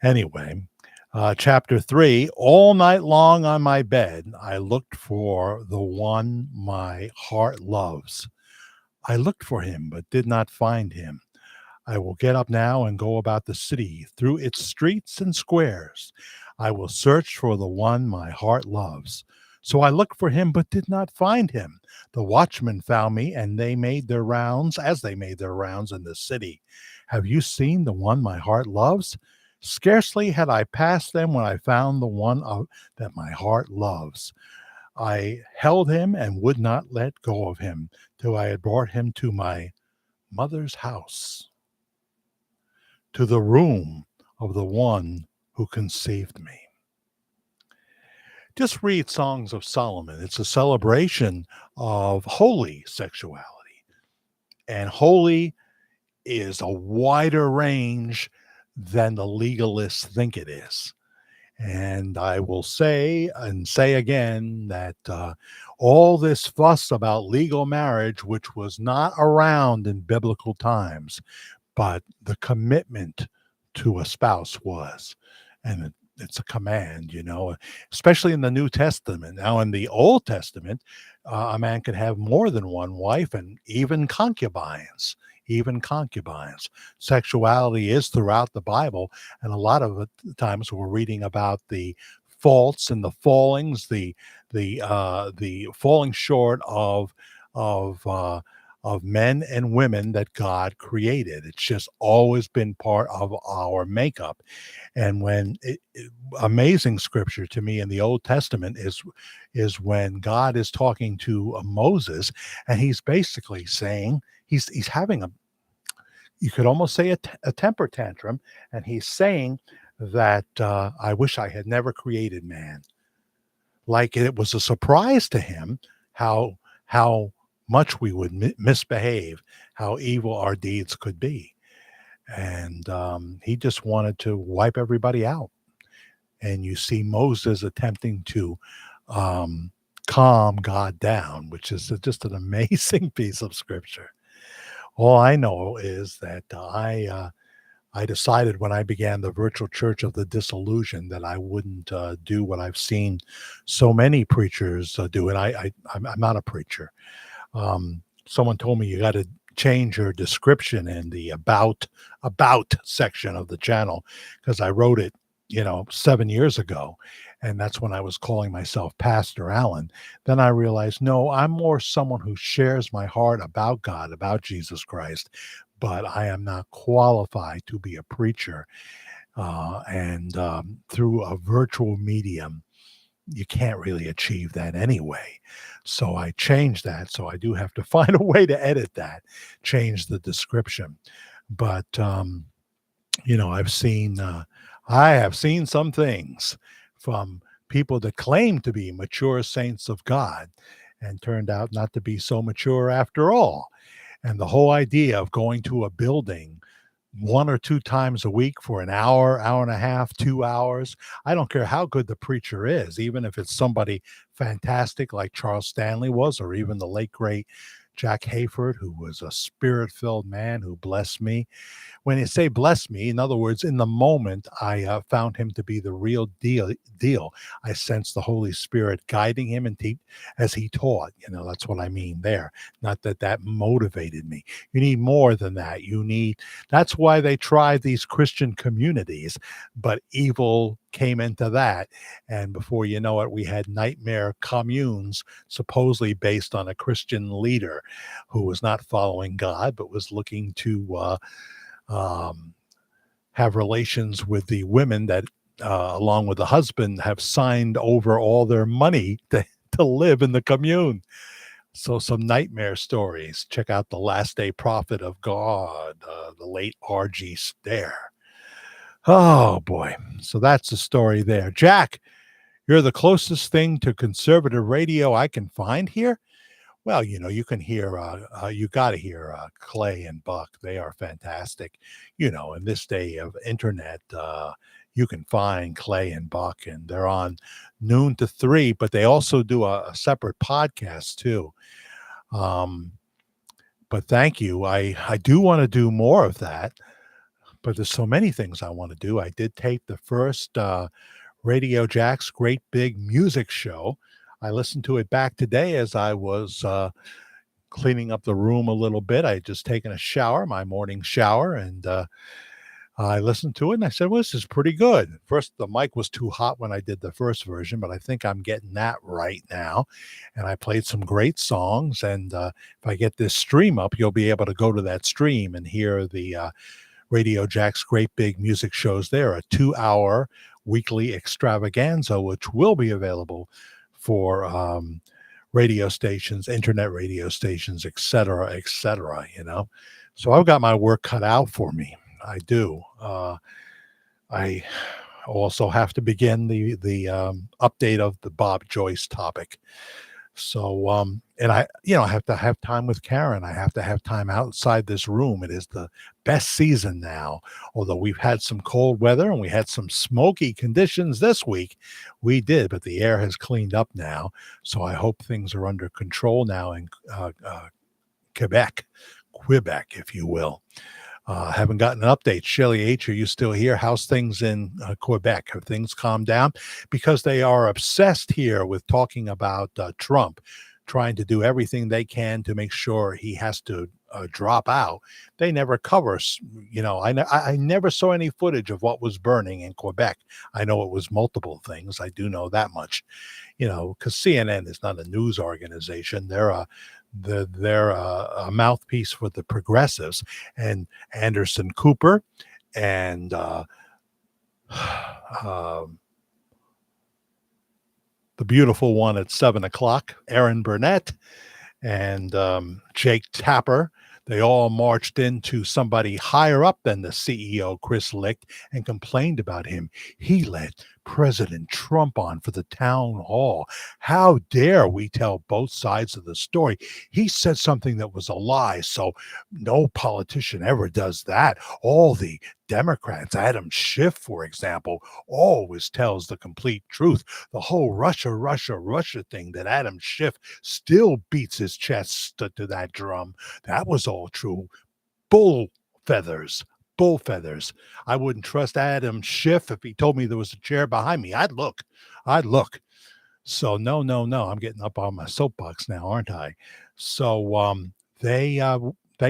Anyway, chapter 3, all night long on my bed, I looked for the one my heart loves. I looked for him, but did not find him. I will get up now and go about the city through its streets and squares. I will search for the one my heart loves. So I looked for him, but did not find him. The watchmen found me, and they made their rounds in the city. Have you seen the one my heart loves? Scarcely had I passed them when I found the one that my heart loves. I held him and would not let go of him till I had brought him to my mother's house, to the room of the one who conceived me. Just read Songs of Solomon. It's a celebration of holy sexuality. And holy is a wider range than the legalists think it is. And I will say and say again that all this fuss about legal marriage, which was not around in biblical times, but the commitment to a spouse was. And it's a command, especially in the New Testament. Now, in the Old Testament, a man could have more than one wife and even concubines. Even concubines. Sexuality is throughout the Bible, and a lot of the times we're reading about the faults and the fallings, the falling short of men and women that God created. It's just always been part of our makeup. And amazing scripture to me in the Old Testament is when God is talking to Moses, and he's basically saying he's having you could almost say a temper tantrum, and he's saying that I wish I had never created man. Like it was a surprise to him how much we would misbehave, how evil our deeds could be. And he just wanted to wipe everybody out. And you see Moses attempting to calm God down, which is just an amazing piece of scripture. All I know is that I decided when I began the virtual church of the disillusioned that I wouldn't do what I've seen so many preachers do. And I'm not a preacher. Someone told me you got to change your description in the about section of the channel, because I wrote it 7 years ago, and that's when I was calling myself Pastor Allen. Then I realized, no, I'm more someone who shares my heart about God, about Jesus Christ, but I am not qualified to be a preacher. And through a virtual medium, you can't really achieve that anyway. So I changed that. So I do have to find a way to edit that, change the description. But I have seen some things from people that claim to be mature saints of God and turned out not to be so mature after all. And the whole idea of going to a building 1 or 2 times a week for an hour, hour and a half, 2 hours. I don't care how good the preacher is, even if it's somebody fantastic like Charles Stanley was, or even the late great Jack Hayford, who was a spirit-filled man who blessed me. When you say bless me, in other words, in the moment, I found him to be the real deal. I sensed the Holy Spirit guiding him as he taught. That's what I mean there. Not that motivated me. You need more than that. That's why they tried these Christian communities, but evil came into that. And before you know it, we had nightmare communes, supposedly based on a Christian leader who was not following God, but was looking to have relations with the women that, along with the husband, have signed over all their money to live in the commune. So some nightmare stories. Check out The Last Day Prophet of God, the late R.G. Stare. Oh, boy. So that's the story there. Jack, you're the closest thing to conservative radio I can find here. Well, you can hear, you got to hear Clay and Buck. They are fantastic. In this day of internet, you can find Clay and Buck, and they're on noon to 3, but they also do a separate podcast too. But thank you. I do want to do more of that, but there's so many things I want to do. I did tape the first Radio Jack's Great Big Music Show. I listened to it back today as I was cleaning up the room a little bit. I had just taken a shower, my morning shower, and I listened to it and I said, well, this is pretty good. First, the mic was too hot when I did the first version, but I think I'm getting that right now. And I played some great songs. And if I get this stream up, you'll be able to go to that stream and hear the Radio Jack's Great Big Music Shows there, a 2-hour weekly extravaganza, which will be available for radio stations, internet radio stations, et cetera, So I've got my work cut out for me. I do. I also have to begin the update of the Bob Joyce topic. So, and I have to have time with Karen. I have to have time outside this room. It is the best season now. Although we've had some cold weather and we had some smoky conditions this week, we did, but the air has cleaned up now. So I hope things are under control now in Quebec, if you will. Haven't gotten an update. Shelly H., are you still here? How's things in Quebec? Have things calmed down? Because they are obsessed here with talking about Trump, trying to do everything they can to make sure he has to drop out. They never cover, I never saw any footage of what was burning in Quebec. I know it was multiple things. I do know that much, because CNN is not a news organization. They're a mouthpiece for the progressives, and Anderson Cooper and the beautiful one at 7:00, Aaron Burnett and Jake Tapper. They all marched into somebody higher up than the CEO, Chris Licht, and complained about him. He let President Trump on for the town hall. How dare we tell both sides of the story? He said something that was a lie, so no politician ever does that. All the Democrats, Adam Schiff, for example, always tells the complete truth. The whole Russia thing that Adam Schiff still beats his chest to that drum. That was all true. Bull feathers. I wouldn't trust Adam Schiff if he told me there was a chair behind me. I'd look. So no. I'm getting up on my soapbox now, aren't I? So they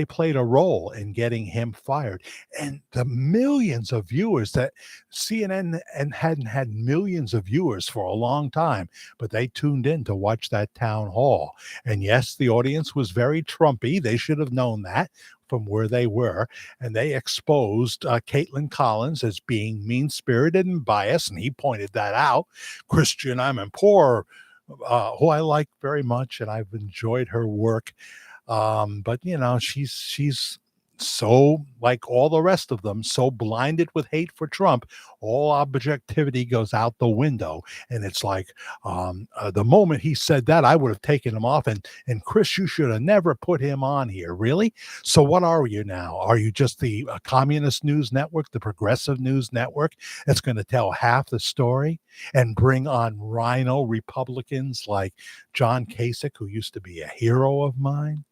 played a role in getting him fired, and the millions of viewers that CNN and hadn't had millions of viewers for a long time, but they tuned in to watch that town hall. And yes, the audience was very Trumpy. They should have known that from where they were, and they exposed Caitlin Collins as being mean-spirited and biased, and he pointed that out. Christian Amanpour, who I like very much, and I've enjoyed her work. But she's so, like all the rest of them, so blinded with hate for Trump, all objectivity goes out the window. And it's like, the moment he said that, I would have taken him off. And Chris, you should have never put him on here. Really? So what are you now? Are you just the communist news network, the progressive news network that's going to tell half the story and bring on rhino Republicans like John Kasich, who used to be a hero of mine?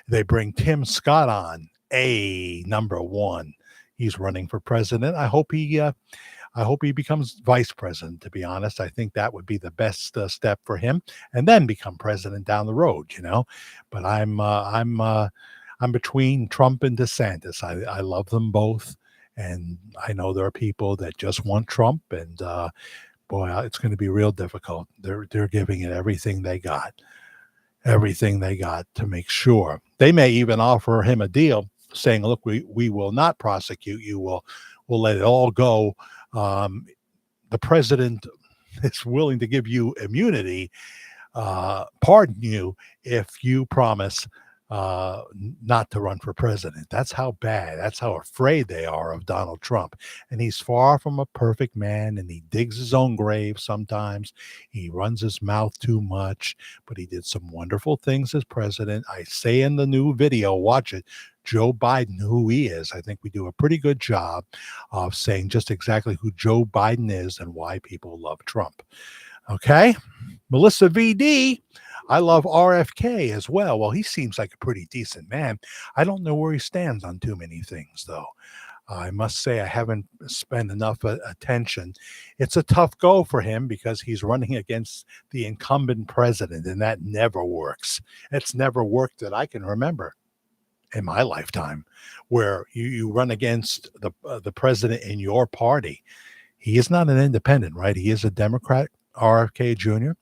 They bring Tim Scott on, number one. He's running for president. I hope he becomes vice president. To be honest, I think that would be the best step for him, and then become president down the road. But I'm between Trump and DeSantis. I love them both, and I know there are people that just want Trump, and boy, it's going to be real difficult. They're giving it everything they got to make sure. They may even offer him a deal saying, look, we will not prosecute you. We'll let it all go. The president is willing to give you immunity, pardon you, if you promise not to run for president. That's how afraid they are of Donald Trump. And he's far from a perfect man, and he digs his own grave sometimes. He runs his mouth too much, but he did some wonderful things as president. I say in the new video, watch it, Joe Biden, who he is. I think we do a pretty good job of saying just exactly who Joe Biden is and why people love Trump. Okay? Melissa VD, I love RFK as well. Well, he seems like a pretty decent man. I don't know where he stands on too many things, though. I must say I haven't spent enough attention. It's a tough go for him because he's running against the incumbent president, and that never works. It's never worked that I can remember in my lifetime, where you run against the president in your party. He is not an independent, right? He is a Democrat, RFK Jr.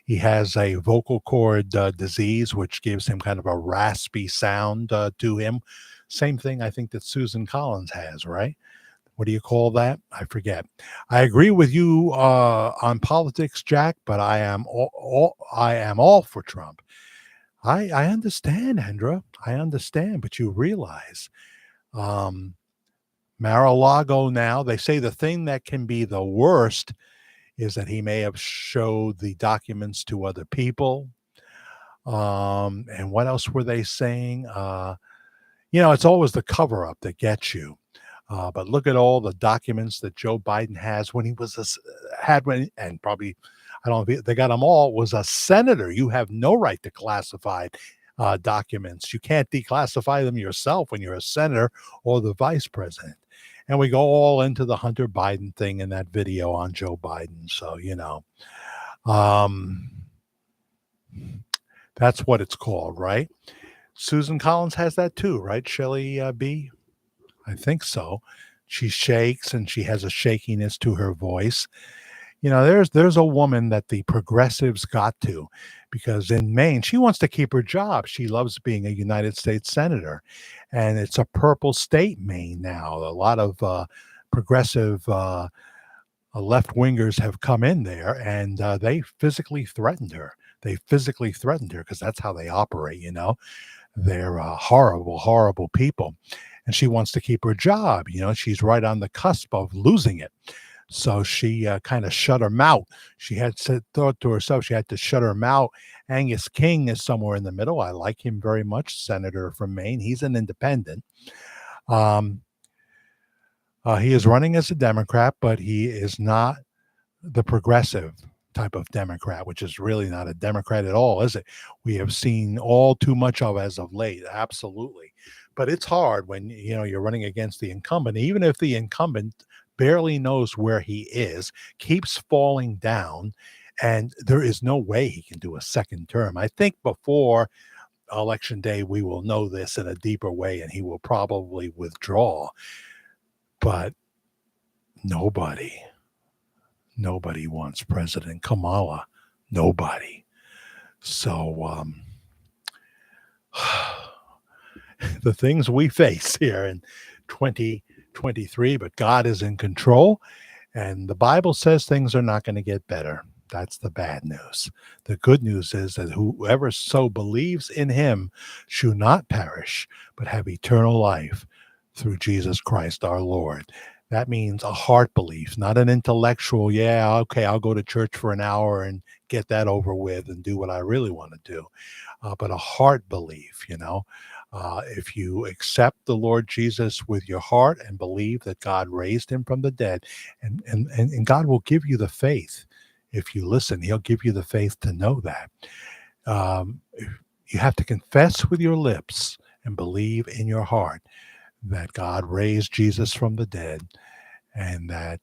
He has a vocal cord disease, which gives him kind of a raspy sound to him. Same thing I think that Susan Collins has, right? What do you call that? I forget. I agree with you on politics, Jack, but I am all for Trump. I understand, Andra. I understand, but you realize Mar-a-Lago now, they say the thing that can be the worst is that he may have showed the documents to other people. And what else were they saying? It's always the cover up that gets you. But look at all the documents that Joe Biden has when he was had when and probably I don't know if they got them all was a senator. You have no right to classify documents. You can't declassify them yourself when you're a senator or the vice president. And we go all into the Hunter Biden thing in that video on Joe Biden. So um, that's what it's called, right? Susan Collins has that too, right? Shelley B. I think so. She shakes and she has a shakiness to her voice. There's a woman that the progressives got to because in Maine, she wants to keep her job. She loves being a United States senator. And it's a purple state, Maine now. A lot of progressive left wingers have come in there and they physically threatened her. They physically threatened her because that's how they operate. They're horrible, horrible people. And she wants to keep her job. She's right on the cusp of losing it. So she kind of shut her mouth. She had thought to herself she had to shut her mouth. Angus King is somewhere in the middle. I like him very much, senator from Maine. He's an independent. He is running as a Democrat, but he is not the progressive type of Democrat, which is really not a Democrat at all, is it? We have seen all too much of as of late. Absolutely. But it's hard when you're running against the incumbent, even if the incumbent barely knows where he is, keeps falling down, and there is no way he can do a second term. I think before election day, we will know this in a deeper way, and he will probably withdraw. But nobody wants President Kamala. Nobody. So the things we face here in 2023, but God is in control. And the Bible says things are not going to get better. That's the bad news. The good news is that whoever so believes in him should not perish, but have eternal life through Jesus Christ our Lord. That means a heart belief, not an intellectual, yeah, okay, I'll go to church for an hour and get that over with and do what I really want to do. But a heart belief, if you accept the Lord Jesus with your heart and believe that God raised him from the dead, and God will give you the faith. If you listen, he'll give you the faith to know that. You have to confess with your lips and believe in your heart that God raised Jesus from the dead, and that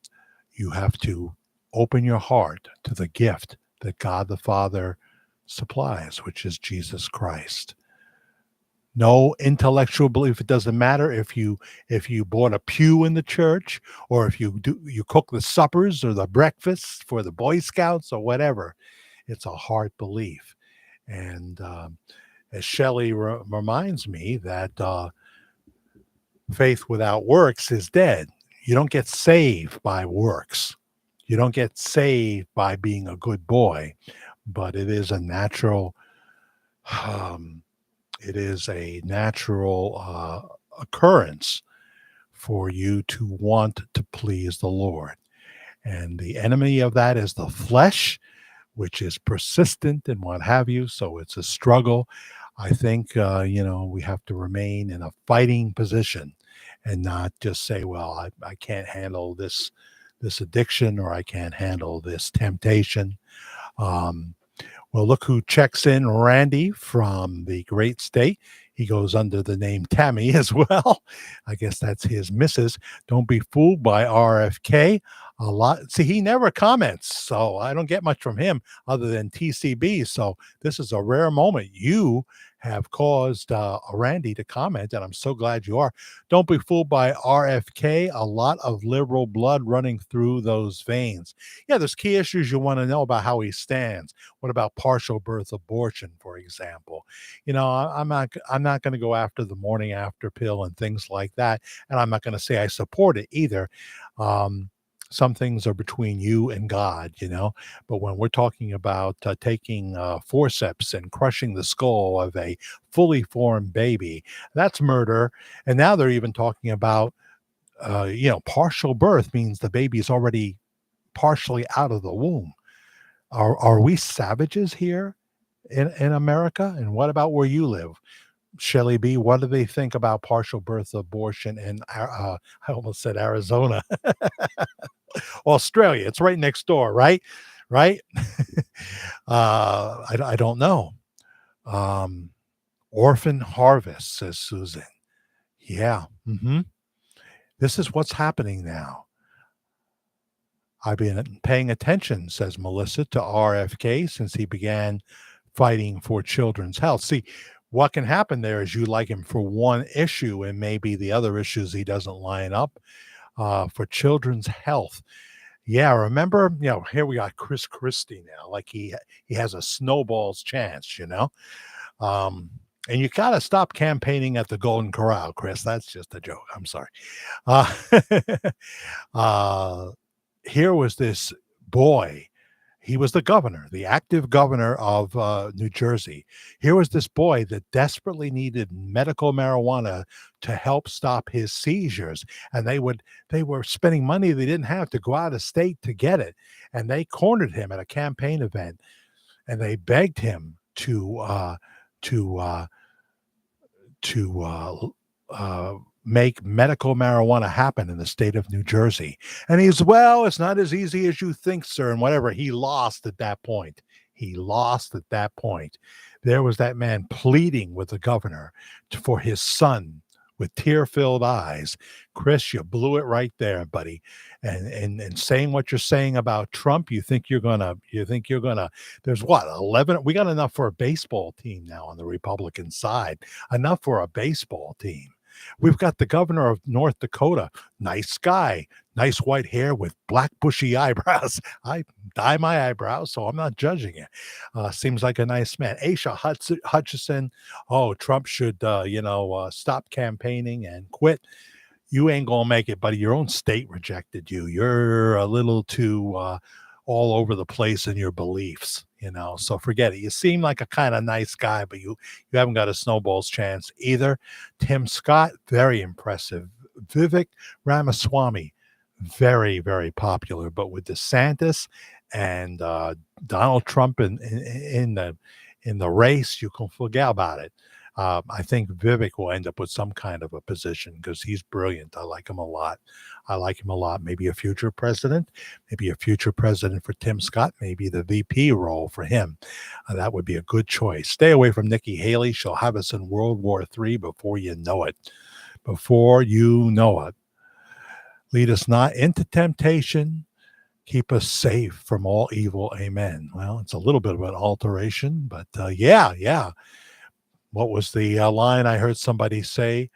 you have to open your heart to the gift that God the Father supplies, which is Jesus Christ. No intellectual belief. It doesn't matter if you bought a pew in the church, or if you cook the suppers or the breakfasts for the Boy Scouts or whatever. It's a heart belief. And as Shelley reminds me that faith without works is dead. You don't get saved by works. You don't get saved by being a good boy, but it is a natural occurrence for you to want to please the Lord. And the enemy of that is the flesh, which is persistent and what have you. So it's a struggle. I think, we have to remain in a fighting position and not just say, well, I can't handle this addiction, or I can't handle this temptation. Well, look who checks in, Randy from the great state. He goes under the name Tammy as well. I guess that's his missus. Don't be fooled by RFK. A lot. See, he never comments, so I don't get much from him other than TCB. So this is a rare moment. You have caused Randy to comment, and I'm so glad you are. Don't be fooled by RFK. A lot of liberal blood running through those veins. Yeah, there's key issues you want to know about how he stands. What about partial birth abortion, for example? I'm not going to go after the morning after pill and things like that, and I'm not going to say I support it either. Some things are between you and God, but when we're talking about taking forceps and crushing the skull of a fully formed baby, that's murder. And now they're even talking about, partial birth means the baby's already partially out of the womb. Are we savages here in America? And what about where you live? Shelley B, what do they think about partial birth abortion in, I almost said Arizona, Australia? It's right next door, right? Right? I don't know. Um, Orphan harvest, says Susan. Yeah. This is what's happening now. I've been paying attention, says Melissa, to RFK since he began fighting for children's health. See, what can happen there is you like him for one issue, and maybe the other issues he doesn't line up for children's health. Yeah, remember, here we got Chris Christie now, like he has a snowball's chance, Um, and you got to stop campaigning at the Golden Corral, Chris. That's just a joke. I'm sorry. Uh, uh, Here was this boy. He was the governor, the active governor of New Jersey. Here was this boy that desperately needed medical marijuana to help stop his seizures, and they were spending money they didn't have to go out of state to get it, and they cornered him at a campaign event, and they begged him to to make medical marijuana happen in the state of New Jersey. And he's, well, it's not as easy as you think, sir, and whatever. He lost at that point. He lost at that point. There was that man pleading with the governor for his son with tear-filled eyes. Chris, you blew it right there, buddy. And saying what you're saying about Trump, you think you're gonna, there's what, 11? We got enough for a baseball team now on the Republican side. Enough for a baseball team. We've got the governor of North Dakota, nice guy, nice white hair with black bushy eyebrows. I dye my eyebrows, so I'm not judging it. Seems like a nice man. Aisha Hutchison, oh, Trump should, stop campaigning and quit. You ain't gonna make it, buddy. Your own state rejected you. You're a little too all over the place in your beliefs, so forget it. You seem like a kind of nice guy, but you haven't got a snowball's chance either. Tim Scott, very impressive. Vivek Ramaswamy, very, very popular, but with DeSantis and Donald Trump in the race, you can forget about it. I think Vivek will end up with some kind of a position because he's brilliant. I like him a lot. Maybe a future president, for Tim Scott, maybe the VP role for him. That would be a good choice. Stay away from Nikki Haley. She'll have us in World War III before you know it. Lead us not into temptation. Keep us safe from all evil. Amen. Well, it's a little bit of an alteration, but yeah. What was the line I heard somebody say?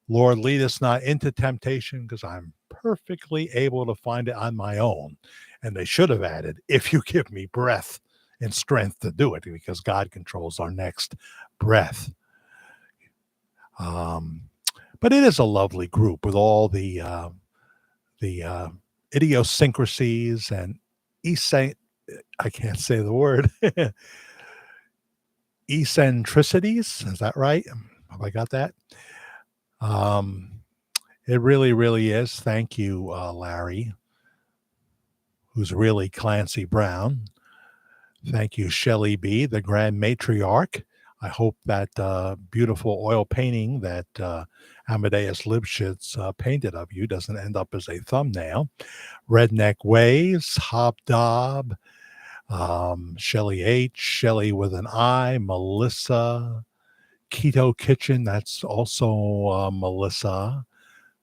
Lord, lead us not into temptation, because I'm perfectly able to find it on my own. And they should have added, if you give me breath and strength to do it, because God controls our next breath. But it is a lovely group with all the idiosyncrasies and I can't say the word. Eccentricities. Is that right? Have I got that? It really, really is. Thank you, Larry, who's really Clancy Brown. Thank you, Shelley B., the Grand Matriarch. I hope that beautiful oil painting that Amadeus Lipschitz painted of you doesn't end up as a thumbnail. Redneck Waves, Hobdob, Shelley H., Shelley with an I, Melissa, Keto Kitchen, that's also Melissa,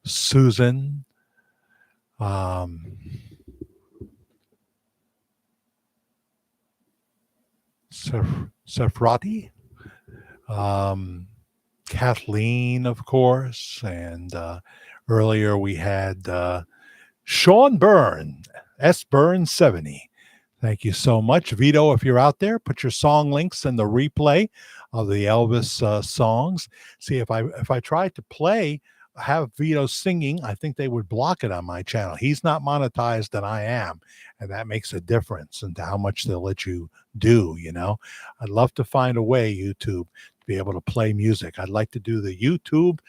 Susan, Sefrati, Kathleen, of course, and earlier we had Sean Byrne, S. Byrne 70. Thank you so much. Vito, if you're out there, put your song links in the replay of the Elvis songs. See, if I tried to have Vito singing, I think they would block it on my channel. He's not monetized and I am, and that makes a difference into how much they'll let you do, I'd love to find a way, YouTube, to be able to play music. I'd like to do the YouTube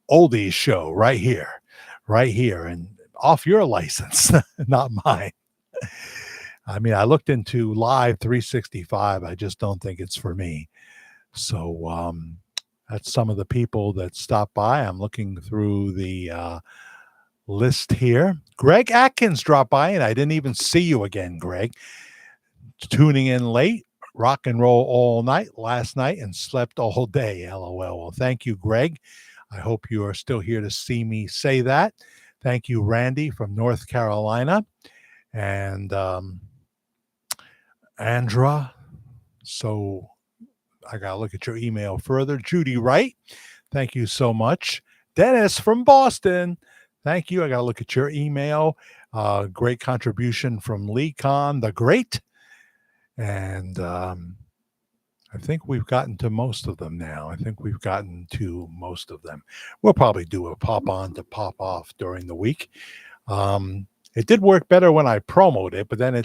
oldies show right here, and off your license, not mine. I mean, I looked into Live 365. I just don't think it's for me. So That's some of the people that stopped by. I'm looking through the list here. Greg Atkins dropped by, and I didn't even see you again, Greg. Tuning in late, rock and roll all night last night, and slept all day. LOL. Well, thank you, Greg. I hope you are still here to see me say that. Thank you, Randy from North Carolina. And Andra. So I got to look at your email further. Judy Wright. Thank you so much. Dennis from Boston. Thank you. I got to look at your email. Great contribution from Lee Kahn the Great. And I think we've gotten to most of them now. We'll probably do a pop on to pop off during the week. It did work better when I promoted it, but then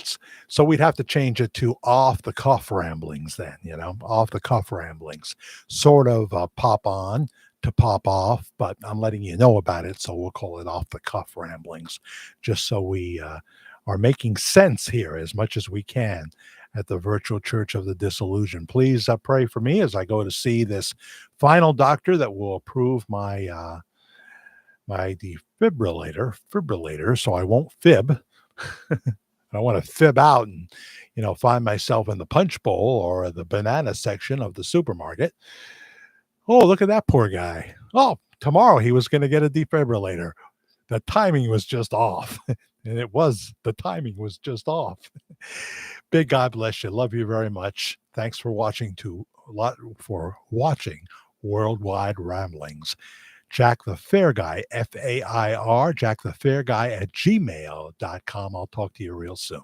so we'd have to change it to off the cuff ramblings then, off the cuff ramblings, sort of pop on to pop off, but I'm letting you know about it. So we'll call it off the cuff ramblings, just so we are making sense here as much as we can at the Virtual Church of the Disillusioned. Please pray for me as I go to see this final doctor that will approve my defibrillator, so I won't fib. I don't want to fib out and, find myself in the punch bowl or the banana section of the supermarket. Oh, look at that poor guy. Oh, tomorrow he was going to get a defibrillator. The timing was just off. And the timing was just off. Big God bless you. Love you very much. Thanks for watching Worldwide Ramblings. Jack the Fair Guy, FAIR, Jack the Fair Guy at gmail.com. I'll talk to you real soon.